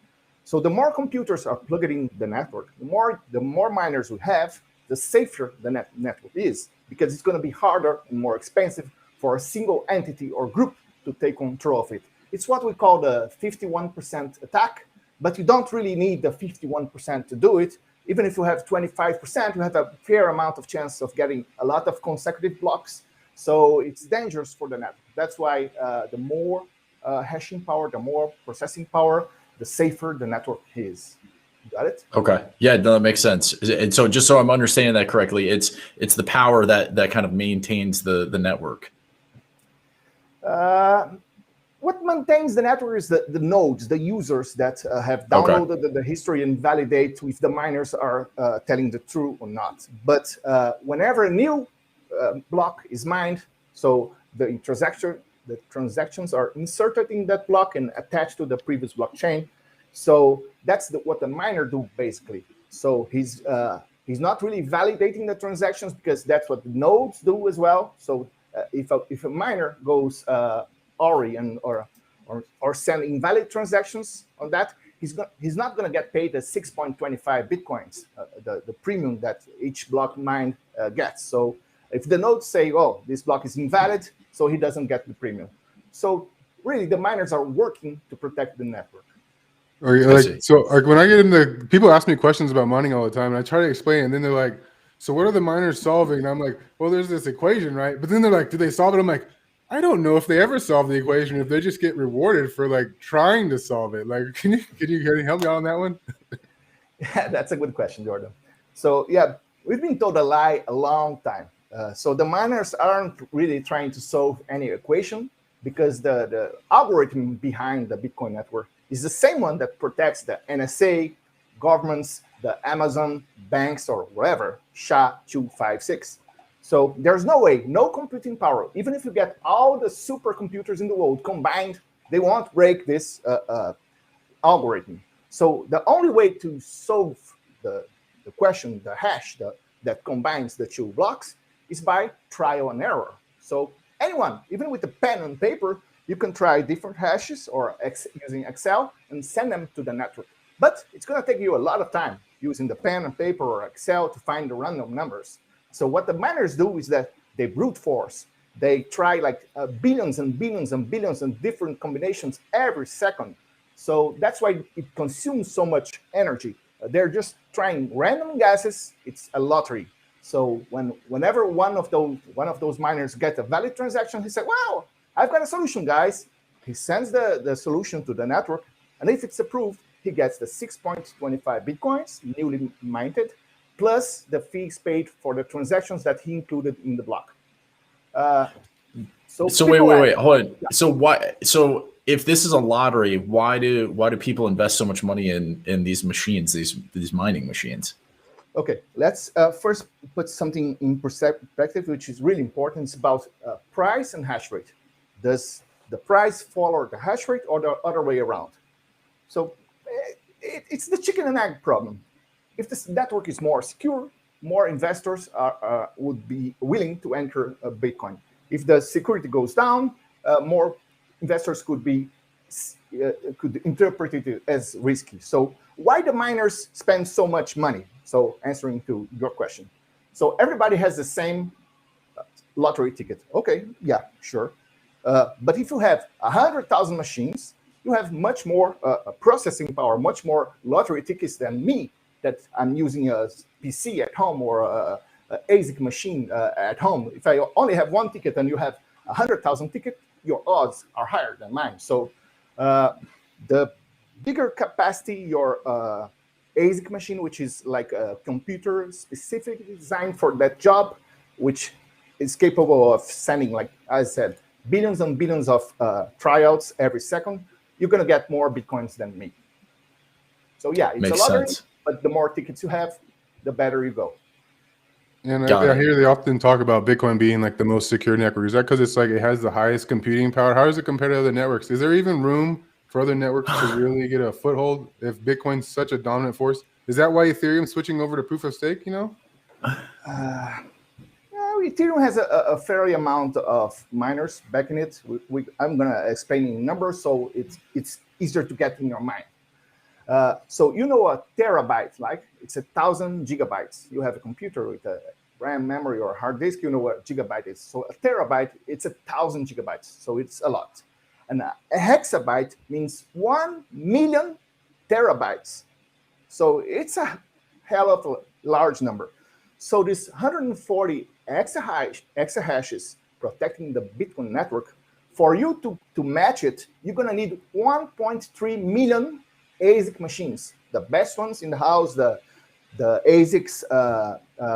So the more computers are plugged in the network, the more miners we have, the safer the network is, because it's going to be harder and more expensive for a single entity or group to take control of it. It's what we call the 51% attack, but you don't really need the 51% to do it. even if you have 25%, you have a fair amount of chance of getting a lot of consecutive blocks. So it's dangerous for the network. That's why the more hashing power, the more processing power, the safer the network is. Got it? Okay. Yeah, no, that makes sense. And so just so I'm understanding that correctly, it's the power that kind of maintains the network. What maintains the network is the nodes, the users that have downloaded the history and validate if the miners are telling the truth or not. But whenever a new block is mined, so the transactions are inserted in that block and attached to the previous blockchain. So that's what the miner do basically. So he's not really validating the transactions because that's what the nodes do as well. So if a miner goes ORI or send invalid transactions on that, he's not going to get paid the 6.25 bitcoins, the premium that each block mined gets. So if the nodes say, oh, this block is invalid, so he doesn't get the premium. So really, the miners are working to protect the network. Okay, like when I get into, people ask me questions about mining all the time, and I try to explain, and then they're like, so what are the miners solving? And I'm like, well, there's this equation, right? But then they're like, do they solve it? I'm like, I don't know if they ever solve the equation, if they just get rewarded for like trying to solve it. Like, can you help me out on that one? Yeah, that's a good question, Jordan. So yeah, we've been told a lie a long time. So the miners aren't really trying to solve any equation because the algorithm behind the Bitcoin network is the same one that protects the NSA, governments, the Amazon, banks, or whatever, SHA-256. So there's no way, no computing power, even if you get all the supercomputers in the world combined, they won't break this algorithm. So the only way to solve the question, the hash that combines the two blocks, is by trial and error. So anyone, even with a pen and paper, you can try different hashes or using Excel and send them to the network. But it's going to take you a lot of time using the pen and paper or Excel to find the random numbers. So what the miners do is that they brute force. They try like billions and billions and billions and different combinations every second. So that's why it consumes so much energy. They're just trying random guesses. It's a lottery. So whenever one of those miners gets a valid transaction, he says, wow, I've got a solution, guys. He sends the solution to the network, and if it's approved, he gets the 6.25 bitcoins, newly minted, plus the fees paid for the transactions that he included in the block. So wait, hold on. Yeah. So why? So if this is a lottery, why do people invest so much money in these machines, these mining machines? Okay, let's first put something in perspective, which is really important. It's about price and hash rate. Does the price follow the hash rate or the other way around? So it's the chicken and egg problem. If this network is more secure, more investors would be willing to enter Bitcoin. If the security goes down, more investors could interpret it as risky. So why the miners spend so much money? So answering to your question. So everybody has the same lottery ticket. Okay, yeah, sure. But if you have 100,000 machines, you have much more processing power, much more lottery tickets than me that I'm using a PC at home or a ASIC machine at home. If I only have one ticket and you have 100,000 tickets, your odds are higher than mine. So the bigger capacity your ASIC machine, which is like a computer specifically designed for that job, which is capable of sending, like I said, billions and billions of tryouts every second, you're going to get more Bitcoins than me. So yeah, it's Makes a lottery, sense. but the more tickets you have, the better you go. And I hear they often talk about Bitcoin being like the most secure network. Is that because it's like it has the highest computing power? How does it compare to other networks? Is there even room for other networks to really get a foothold if Bitcoin's such a dominant force? Is that why Ethereum's switching over to proof of stake, you know? Ethereum has a fair amount of miners backing it. I'm going to explain in numbers so it's easier to get in your mind. So you know a terabyte, like it's 1,000 gigabytes. You have a computer with a RAM memory or hard disk, you know what a gigabyte is. So a terabyte, it's 1,000 gigabytes. So it's a lot. And a hexabyte means 1 million terabytes. So it's hell of a large number. So this 140 exahashes protecting the Bitcoin network, for you to match it, you're going to need 1.3 million ASIC machines, the best ones in the house, the ASICs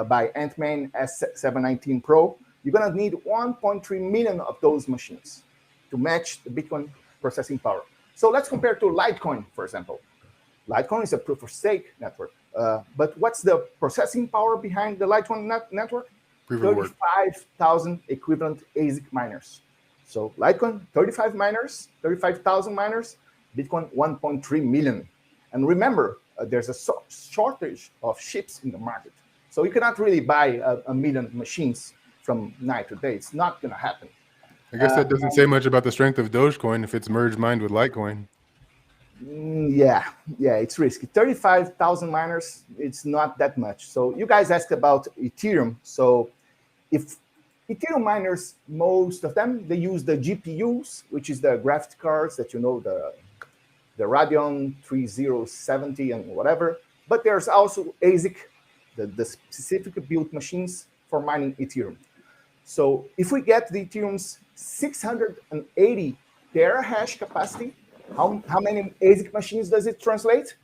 by Ant-Man S719 Pro. You're going to need 1.3 million of those machines to match the Bitcoin processing power. So let's compare to Litecoin, for example. Litecoin is a proof of stake network. But what's the processing power behind the Litecoin network? 35,000 equivalent ASIC miners. So Litecoin, 35,000 miners, Bitcoin, 1.3 million. And remember, there's a shortage of chips in the market. So you cannot really buy a million machines from night to day. It's not going to happen. I guess that doesn't say much about the strength of Dogecoin if it's merged mined with Litecoin. Yeah, it's risky. 35,000 miners, it's not that much. So you guys asked about Ethereum. So if Ethereum miners, most of them, they use the GPUs, which is the graphics cards that you know, the Radeon 3070 and whatever. But there's also ASIC, the specific built machines for mining Ethereum. So if we get the Ethereum's 680 terahash capacity, how many ASIC machines does it translate?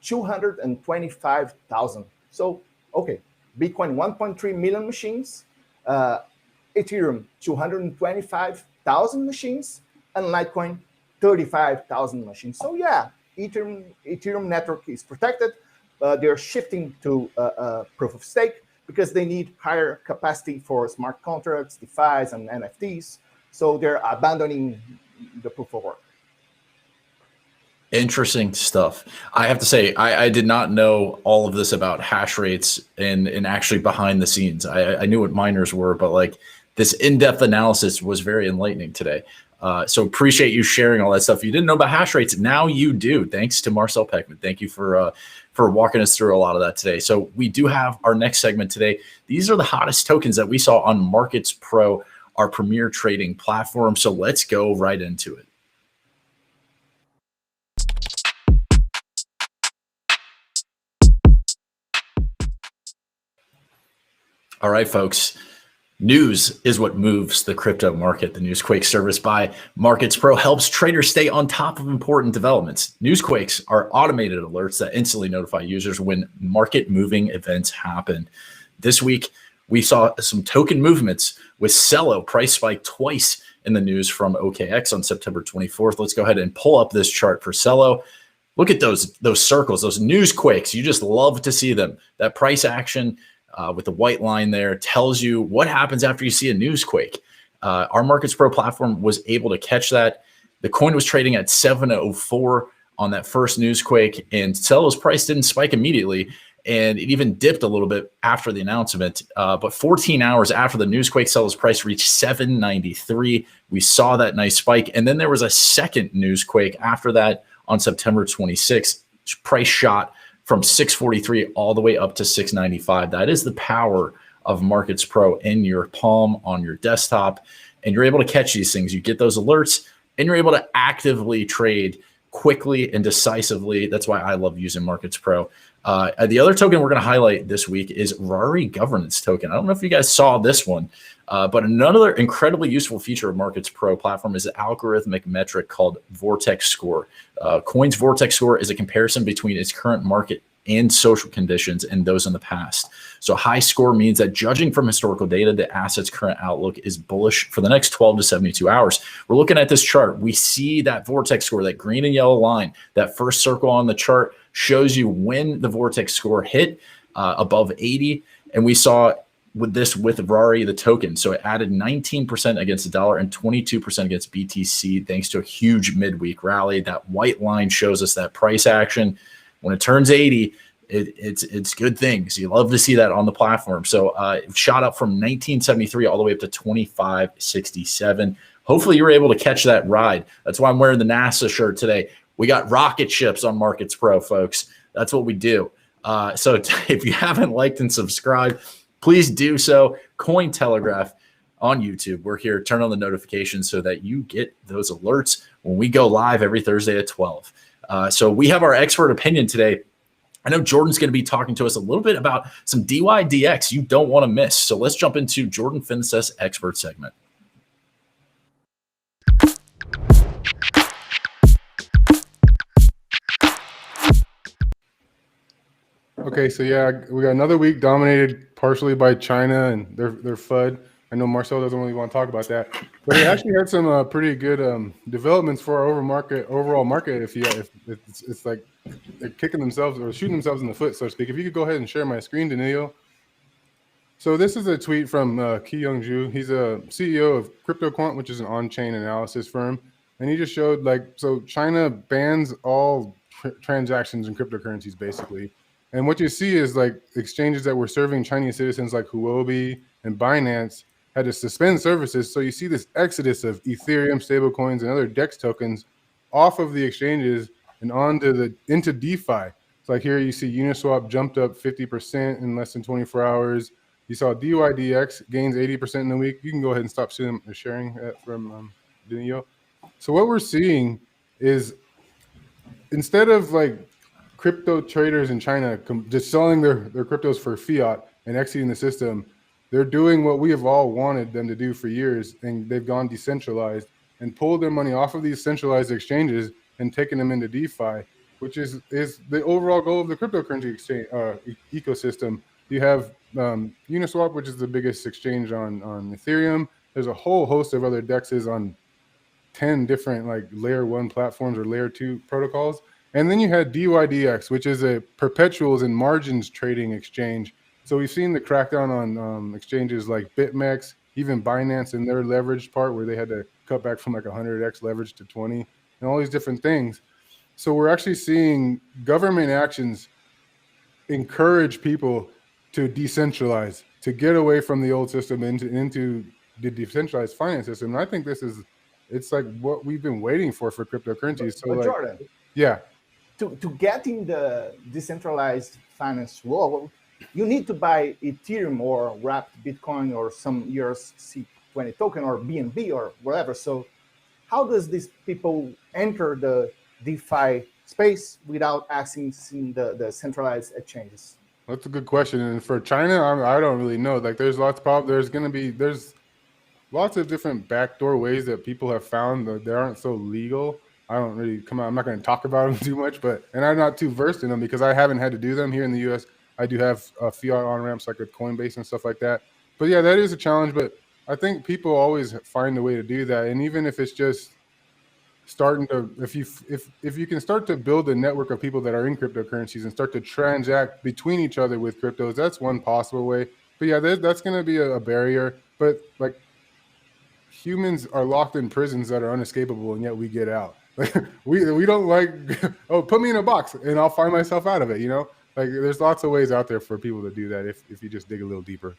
225,000. So, okay, Bitcoin 1.3 million machines, Ethereum 225,000 machines, and Litecoin 35,000 machines. So yeah, Ethereum network is protected. They're shifting to proof of stake because they need higher capacity for smart contracts, DeFis, and NFTs. So they're abandoning the proof of work. Interesting stuff. I have to say, I did not know all of this about hash rates and actually behind the scenes. I knew what miners were, but like this in-depth analysis was very enlightening today. So appreciate you sharing all that stuff. You didn't know about hash rates. Now you do. Thanks to Marcel Peckman. Thank you for walking us through a lot of that today. So we do have our next segment today. These are the hottest tokens that we saw on Markets Pro, our premier trading platform. So let's go right into it. All right, folks. News is what moves the crypto market. The Newsquake service by Markets Pro helps traders stay on top of important developments. Newsquakes are automated alerts that instantly notify users when market-moving events happen. This week, we saw some token movements with CELO price spike twice in the news from OKX on September 24th. Let's go ahead and pull up this chart for CELO. Look at those circles, those newsquakes. You just love to see them. That price action with the white line there tells you what happens after you see a newsquake. Our Markets Pro platform was able to catch that. The coin was trading at 704 on that first newsquake, and CELO's price didn't spike immediately, and it even dipped a little bit after the announcement. But 14 hours after the newsquake, CELO's price reached 793. We saw that nice spike, and then there was a second newsquake after that on September 26th. Price shot from 643 all the way up to 695. That is the power of Markets Pro in your palm on your desktop. And you're able to catch these things. You get those alerts and you're able to actively trade quickly and decisively. That's why I love using Markets Pro. The other token we're going to highlight this week is Rari Governance Token. I don't know if you guys saw this one, but another incredibly useful feature of Markets Pro platform is an algorithmic metric called Vortex Score. Coin's Vortex Score is a comparison between its current market and social conditions and those in the past. So high score means that judging from historical data, the asset's current outlook is bullish for the next 12 to 72 hours. We're looking at this chart. We see that Vortex Score, that green and yellow line, that first circle on the chart shows you when the Vortex Score hit above 80. And we saw with Rari, the token. So it added 19% against the dollar and 22% against BTC, thanks to a huge midweek rally. That white line shows us that price action. When it turns 80, it's good things. You love to see that on the platform. So it shot up from 1973 all the way up to 2567. Hopefully you were able to catch that ride. That's why I'm wearing the NASA shirt today. We got rocket ships on Markets Pro, folks. That's what we do. So if you haven't liked and subscribed, please do so. Cointelegraph on YouTube. We're here. Turn on the notifications so that you get those alerts when we go live every Thursday at 12. So we have our expert opinion today I know Jordan's going to be talking to us a little bit about some DYDX you don't want to miss. So let's jump into Jordan Finness's expert segment. Okay, so yeah, we got another week dominated partially by China and their FUD. I know Marcel doesn't really want to talk about that, but it actually had some pretty good developments for our overall market. If it's like they're kicking themselves or shooting themselves in the foot, so to speak. If you could go ahead and share my screen, Danilo. So this is a tweet from Ki-Young Ju. He's a CEO of CryptoQuant, which is an on-chain analysis firm, and he just showed so China bans all transactions in cryptocurrencies basically. And what you see is exchanges that were serving Chinese citizens like Huobi and Binance had to suspend services. So you see this exodus of Ethereum stablecoins and other DEX tokens off of the exchanges and into DeFi. So here you see Uniswap jumped up 50% in less than 24 hours. You saw DYDX gains 80% in a week. You can go ahead and stop sharing that from Danilo. So what we're seeing is instead of crypto traders in China just selling their cryptos for fiat and exiting the system, they're doing what we have all wanted them to do for years, and they've gone decentralized and pulled their money off of these centralized exchanges and taken them into DeFi, which is the overall goal of the cryptocurrency exchange ecosystem. You have Uniswap, which is the biggest exchange on Ethereum. There's a whole host of other DEXs on 10 different layer 1 platforms or layer 2 protocols. And then you had DYDX, which is a perpetuals and margins trading exchange. So we've seen the crackdown on exchanges like BitMEX, even Binance in their leveraged part where they had to cut back from 100x leverage to 20 and all these different things. So we're actually seeing government actions encourage people to decentralize, to get away from the old system into the decentralized finance system. And I think it's what we've been waiting for cryptocurrencies. So Jordan, yeah. To get in the decentralized finance world, you need to buy Ethereum or wrapped Bitcoin or some ERC20 token or BNB or whatever. So how does these people enter the DeFi space without accessing the centralized exchanges? That's a good question. And for China, I don't really know. There's there's lots of different backdoor ways that people have found that they aren't so legal. I don't really I'm not going to talk about them too much, and I'm not too versed in them because I haven't had to do them here in the US. I do have fiat on-ramps like with Coinbase and stuff like that. But yeah, that is a challenge. But I think people always find a way to do that. And even if it's just starting to, if you can start to build a network of people that are in cryptocurrencies and start to transact between each other with cryptos, that's one possible way. But yeah, that's going to be a barrier. But humans are locked in prisons that are unescapable, and yet we get out. We don't put me in a box and I'll find myself out of it, there's lots of ways out there for people to do that if you just dig a little deeper.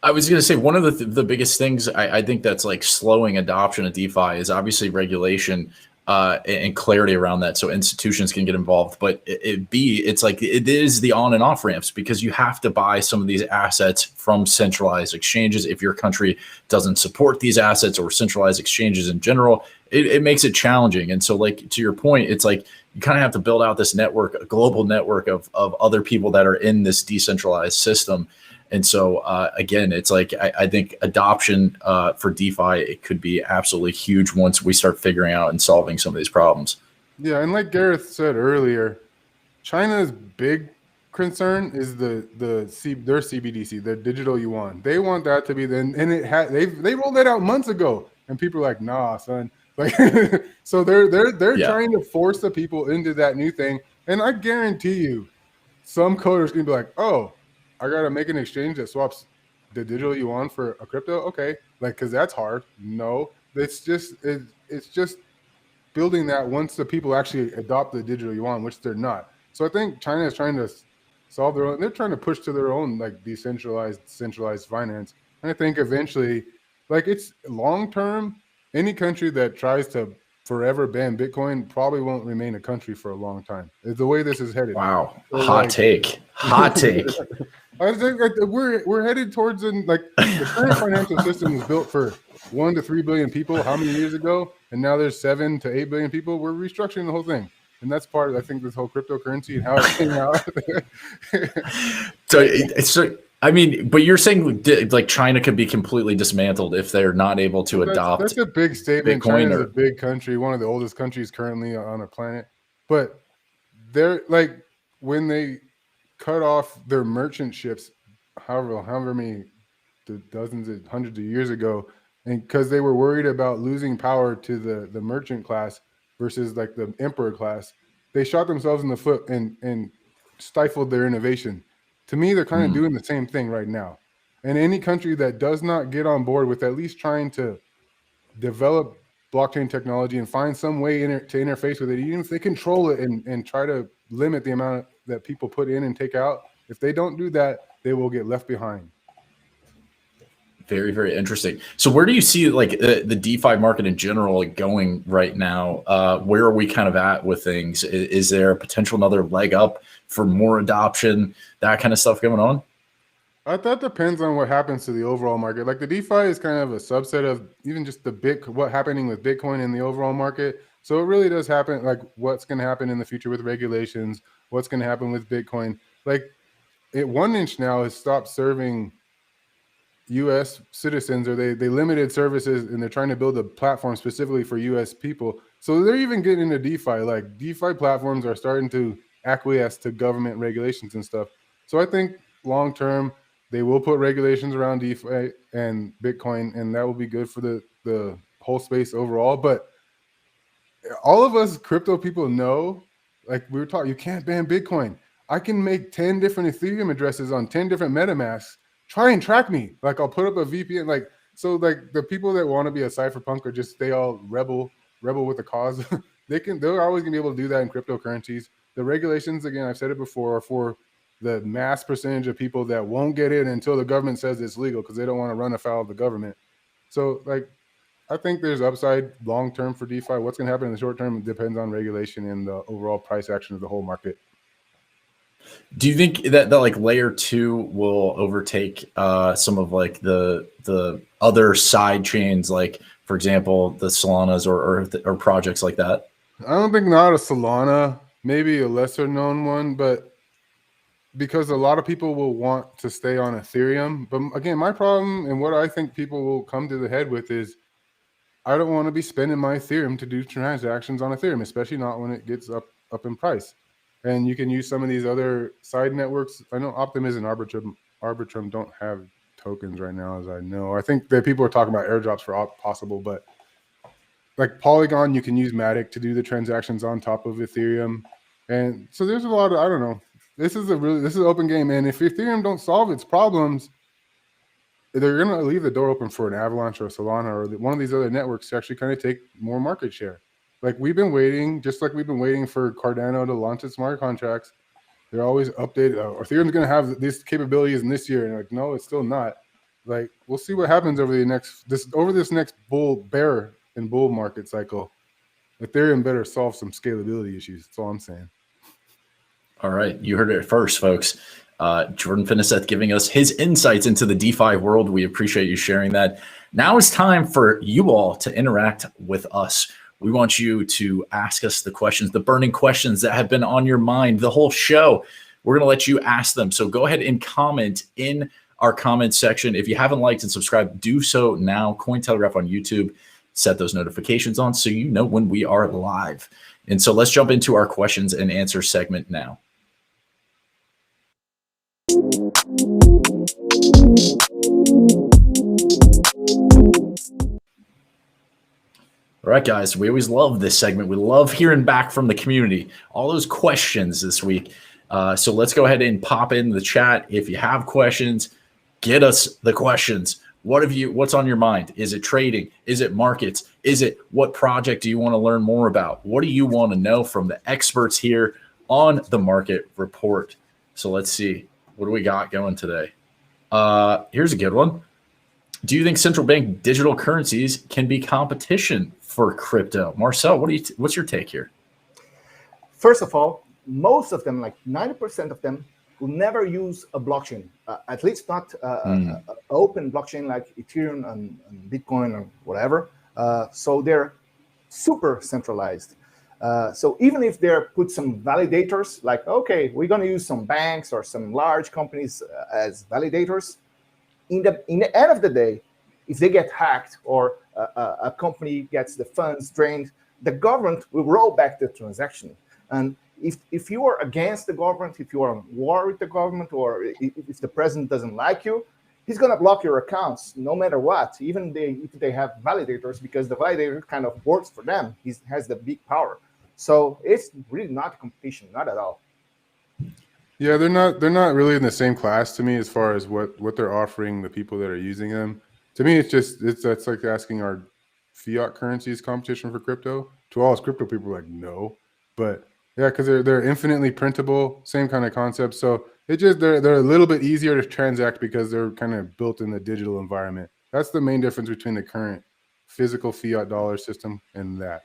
I was going to say one of the biggest things I think that's slowing adoption of DeFi is obviously regulation and clarity around that, so institutions can get involved. But it is the on and off ramps because you have to buy some of these assets from centralized exchanges. If your country doesn't support these assets or centralized exchanges in general, it makes it challenging. And so to your point, it's you kind of have to build out this network, a global network of other people that are in this decentralized system. And so, again, it's I think adoption for DeFi, it could be absolutely huge once we start figuring out and solving some of these problems. Yeah, and like Gareth said earlier, China's big concern is their CBDC, their digital yuan. They want that to be they rolled that out months ago, and people are like, nah, son. So they're trying to force the people into that new thing, and I guarantee you, some coders gonna be like, oh, I gotta make an exchange that swaps the digital yuan for a crypto. Okay, because that's hard. No, it's just building that once the people actually adopt the digital yuan, which they're not. So I think China is trying to solve their own. They're trying to push to their own decentralized, centralized finance. And I think eventually, it's long term. Any country that tries to forever ban Bitcoin probably won't remain a country for a long time. It's the way this is headed. Wow, so hot take. I think we're headed towards the current financial system was built for 1 to 3 billion people how many years ago, and now there's 7 to 8 billion people. We're restructuring the whole thing. And that's part of, I think, this whole cryptocurrency and how it came out. So I mean, but you're saying like China could be completely dismantled if they're not able to adopt. That's a big statement. Bitcoin China's a big country, one of the oldest countries currently on the planet. But they're like, when they cut off their merchant ships, however many dozens of hundreds of years ago, and because they were worried about losing power to the merchant class versus like the emperor class, they shot themselves in the foot and stifled their innovation. To me, they're kind of doing the same thing right now. And any country that does not get on board with at least trying to develop blockchain technology and find some way to interface with it, even if they control it and try to limit the amount that people put in and take out, if they don't do that, they will get left behind. Very, very interesting. So where do you see like the DeFi market in general like going right now? Where are we kind of at with things? Is there a potential another leg up for more adoption, that kind of stuff going on? That depends on what happens to the overall market. Like the DeFi is kind of a subset of even just what happening with Bitcoin in the overall market. So it really does happen, like what's going to happen in the future with regulations, what's going to happen with Bitcoin. Like 1inch now has stopped serving U.S. citizens, or they limited services, and they're trying to build a platform specifically for U.S. people. So they're even getting into DeFi. Like DeFi platforms are starting to acquiesce to government regulations and stuff. So I think long term, they will put regulations around DeFi and Bitcoin, and that will be good for the whole space overall. But all of us crypto people know, like we were talking, you can't ban Bitcoin. I can make 10 different Ethereum addresses on 10 different MetaMasks. Try and track me. Like I'll put up a VPN. Like, so like the people that want to be a cypherpunk or just stay all rebel with the cause, they're always gonna be able to do that in cryptocurrencies. The regulations, again, I've said it before, are for the mass percentage of people that won't get in until the government says it's legal, because they don't want to run afoul of the government. So like, I think there's upside long term for DeFi. What's gonna happen in the short term depends on regulation and the overall price action of the whole market. Do you think that like layer 2 will overtake some of like the other side chains, like for example the Solanas or projects like that? I don't think not a Solana, maybe a lesser known one, but because a lot of people will want to stay on Ethereum. But again, my problem and what I think people will come to the head with is, I don't want to be spending my Ethereum to do transactions on Ethereum, especially not when it gets up in price. And you can use some of these other side networks. I know Optimism and Arbitrum don't have tokens right now, as I know. I think that people are talking about airdrops for possible, but like Polygon, you can use Matic to do the transactions on top of Ethereum. And so there's a lot of, I don't know. This is an open game. And if Ethereum don't solve its problems, they're going to leave the door open for an Avalanche or a Solana or one of these other networks to actually kind of take more market share. Like we've been waiting, just like we've been waiting for Cardano to launch its smart contracts. They're always updated. Ethereum's going to have these capabilities in this year, and like, no, it's still not. Like we'll see what happens over this next bear and bull market cycle. Ethereum better solve some scalability issues. That's all I'm saying. All right, you heard it first, folks. Jordan Finiseth giving us his insights into the DeFi world. We appreciate you sharing that. Now it's time for you all to interact with us. We want you to ask us the questions, the burning questions that have been on your mind the whole show. We're going to let you ask them. So go ahead and comment in our comment section. If you haven't liked and subscribed, do so now. Cointelegraph on YouTube. Set those notifications on so you know when we are live. And so let's jump into our questions and answer segment now. All right, guys, we always love this segment. We love hearing back from the community, all those questions this week. So let's go ahead and pop in the chat. If you have questions, get us the questions. What's on your mind? Is it trading? Is it markets? Is it what project do you want to learn more about? What do you want to know from the experts here on the Market Report? So let's see. What do we got going today? Here's a good one. Do you think central bank digital currencies can be competition for crypto? Marcel, what's your take here? First of all, most of them, like 90% of them, will never use a blockchain, at least not an open blockchain like Ethereum and Bitcoin or whatever. So they're super centralized. So even if they put some validators, like, okay, we're going to use some banks or some large companies as validators, in the end of the day, if they get hacked or a company gets the funds drained, the government will roll back the transaction. And if you are against the government, if you are on war with the government, or if the president doesn't like you, he's going to block your accounts no matter what, even if they have validators, because the validator kind of works for them. He has the big power. So it's really not a competition, not at all. Yeah, they're not really in the same class to me as far as what they're offering the people that are using them. To me, that's like asking, are fiat currencies competition for crypto? To all us crypto people, like, no. But yeah, because they're infinitely printable, same kind of concept. So they're a little bit easier to transact because they're kind of built in the digital environment. That's the main difference between the current physical fiat dollar system and that.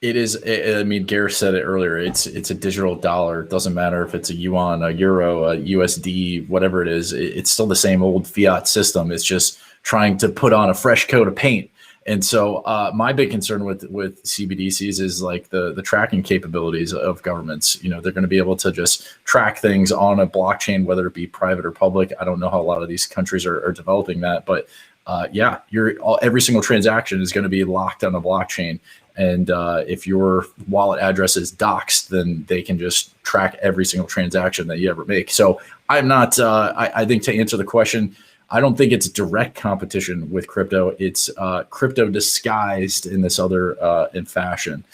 It is. I mean, Gareth said it earlier. It's a digital dollar. It doesn't matter if it's a yuan, a euro, a USD, whatever it is. It's still the same old fiat system. It's just trying to put on a fresh coat of paint. And so my big concern with CBDCs is like the tracking capabilities of governments. They're going to be able to just track things on a blockchain, whether it be private or public. I don't know how a lot of these countries are developing that, but every single transaction is going to be locked on a blockchain. And if your wallet address is doxed, then they can just track every single transaction that you ever make. So I'm not, I think to answer the question, I don't think it's direct competition with crypto. It's crypto disguised in this other in fashion.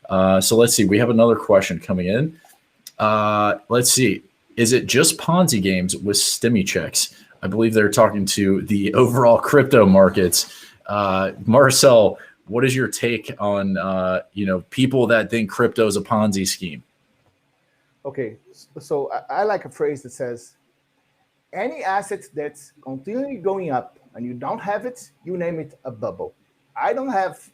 So let's see. We have another question coming in. Let's see. Is it just Ponzi games with stimmy checks? I believe they're talking to the overall crypto markets. Marcel, what is your take on people that think crypto is a Ponzi scheme? Okay, so I like a phrase that says, any asset that's continually going up and you don't have it, you name it a bubble. I don't have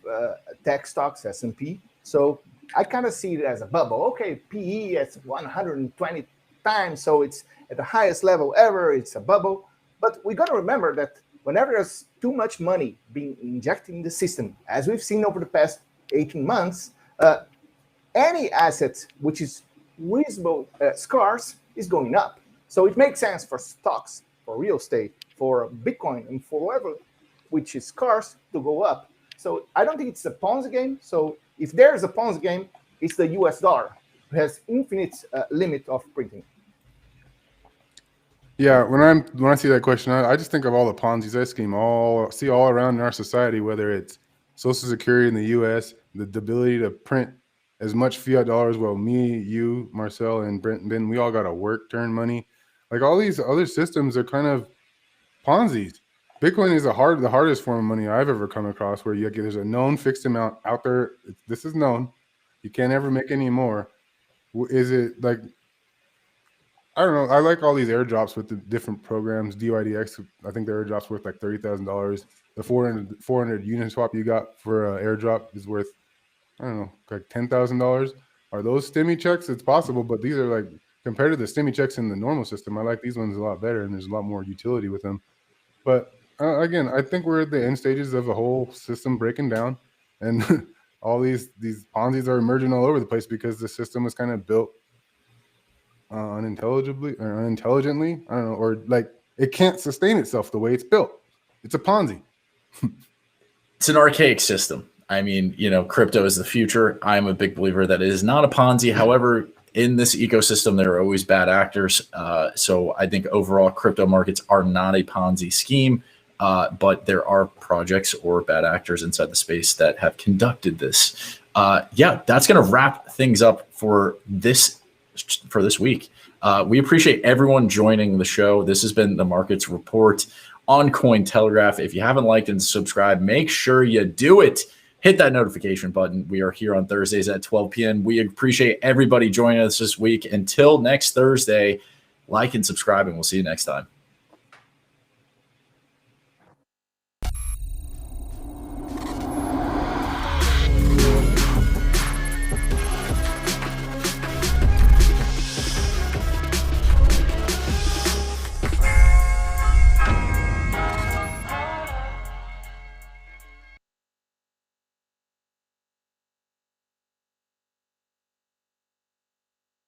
tech stocks, S&P, so I kind of see it as a bubble. Okay, PE at 120 times, so it's at the highest level ever, it's a bubble. But we got to remember that whenever there's too much money being injected in the system, as we've seen over the past 18 months, any asset which is reasonable scarce is going up. So it makes sense for stocks, for real estate, for Bitcoin, and for whatever which is scarce to go up. So I don't think it's a Ponzi game. So if there's a Ponzi game, it's the US dollar. It has infinite limit of printing. Yeah, when I see that question, I just think of all the Ponzi's I see all around in our society, whether it's Social Security in the U.S., the ability to print as much fiat dollars. Well, me, you, Marcel, and Brent and Ben, we all got to work to earn money. Like all these other systems are kind of Ponzi's. Bitcoin is the hardest form of money I've ever come across, where there's a known fixed amount out there. This is known. You can't ever make any more. Is it like? I don't know. I like all these airdrops with the different programs. DYDX, I think the airdrop's worth like $30,000. The 400 Uniswap you got for airdrop is worth, I don't know, like $10,000. Are those stimmy checks? It's possible, but these are like, compared to the stimmy checks in the normal system, I like these ones a lot better, and there's a lot more utility with them. But again, I think we're at the end stages of the whole system breaking down, and all these Ponzi's are emerging all over the place because the system was kind of built unintelligently, I don't know, or like it can't sustain itself the way it's built. It's a Ponzi. It's an archaic system. I mean, crypto is the future. I'm a big believer that it is not a Ponzi. However, in this ecosystem, there are always bad actors. So I think overall crypto markets are not a Ponzi scheme, but there are projects or bad actors inside the space that have conducted this. That's going to wrap things up for this week. We appreciate everyone joining the show. This has been the Markets Report on Cointelegraph. If you haven't liked and subscribed, make sure you do it. Hit that notification button. We are here on Thursdays at 12 p.m. We appreciate everybody joining us this week. Until next Thursday, like and subscribe, and we'll see you next time.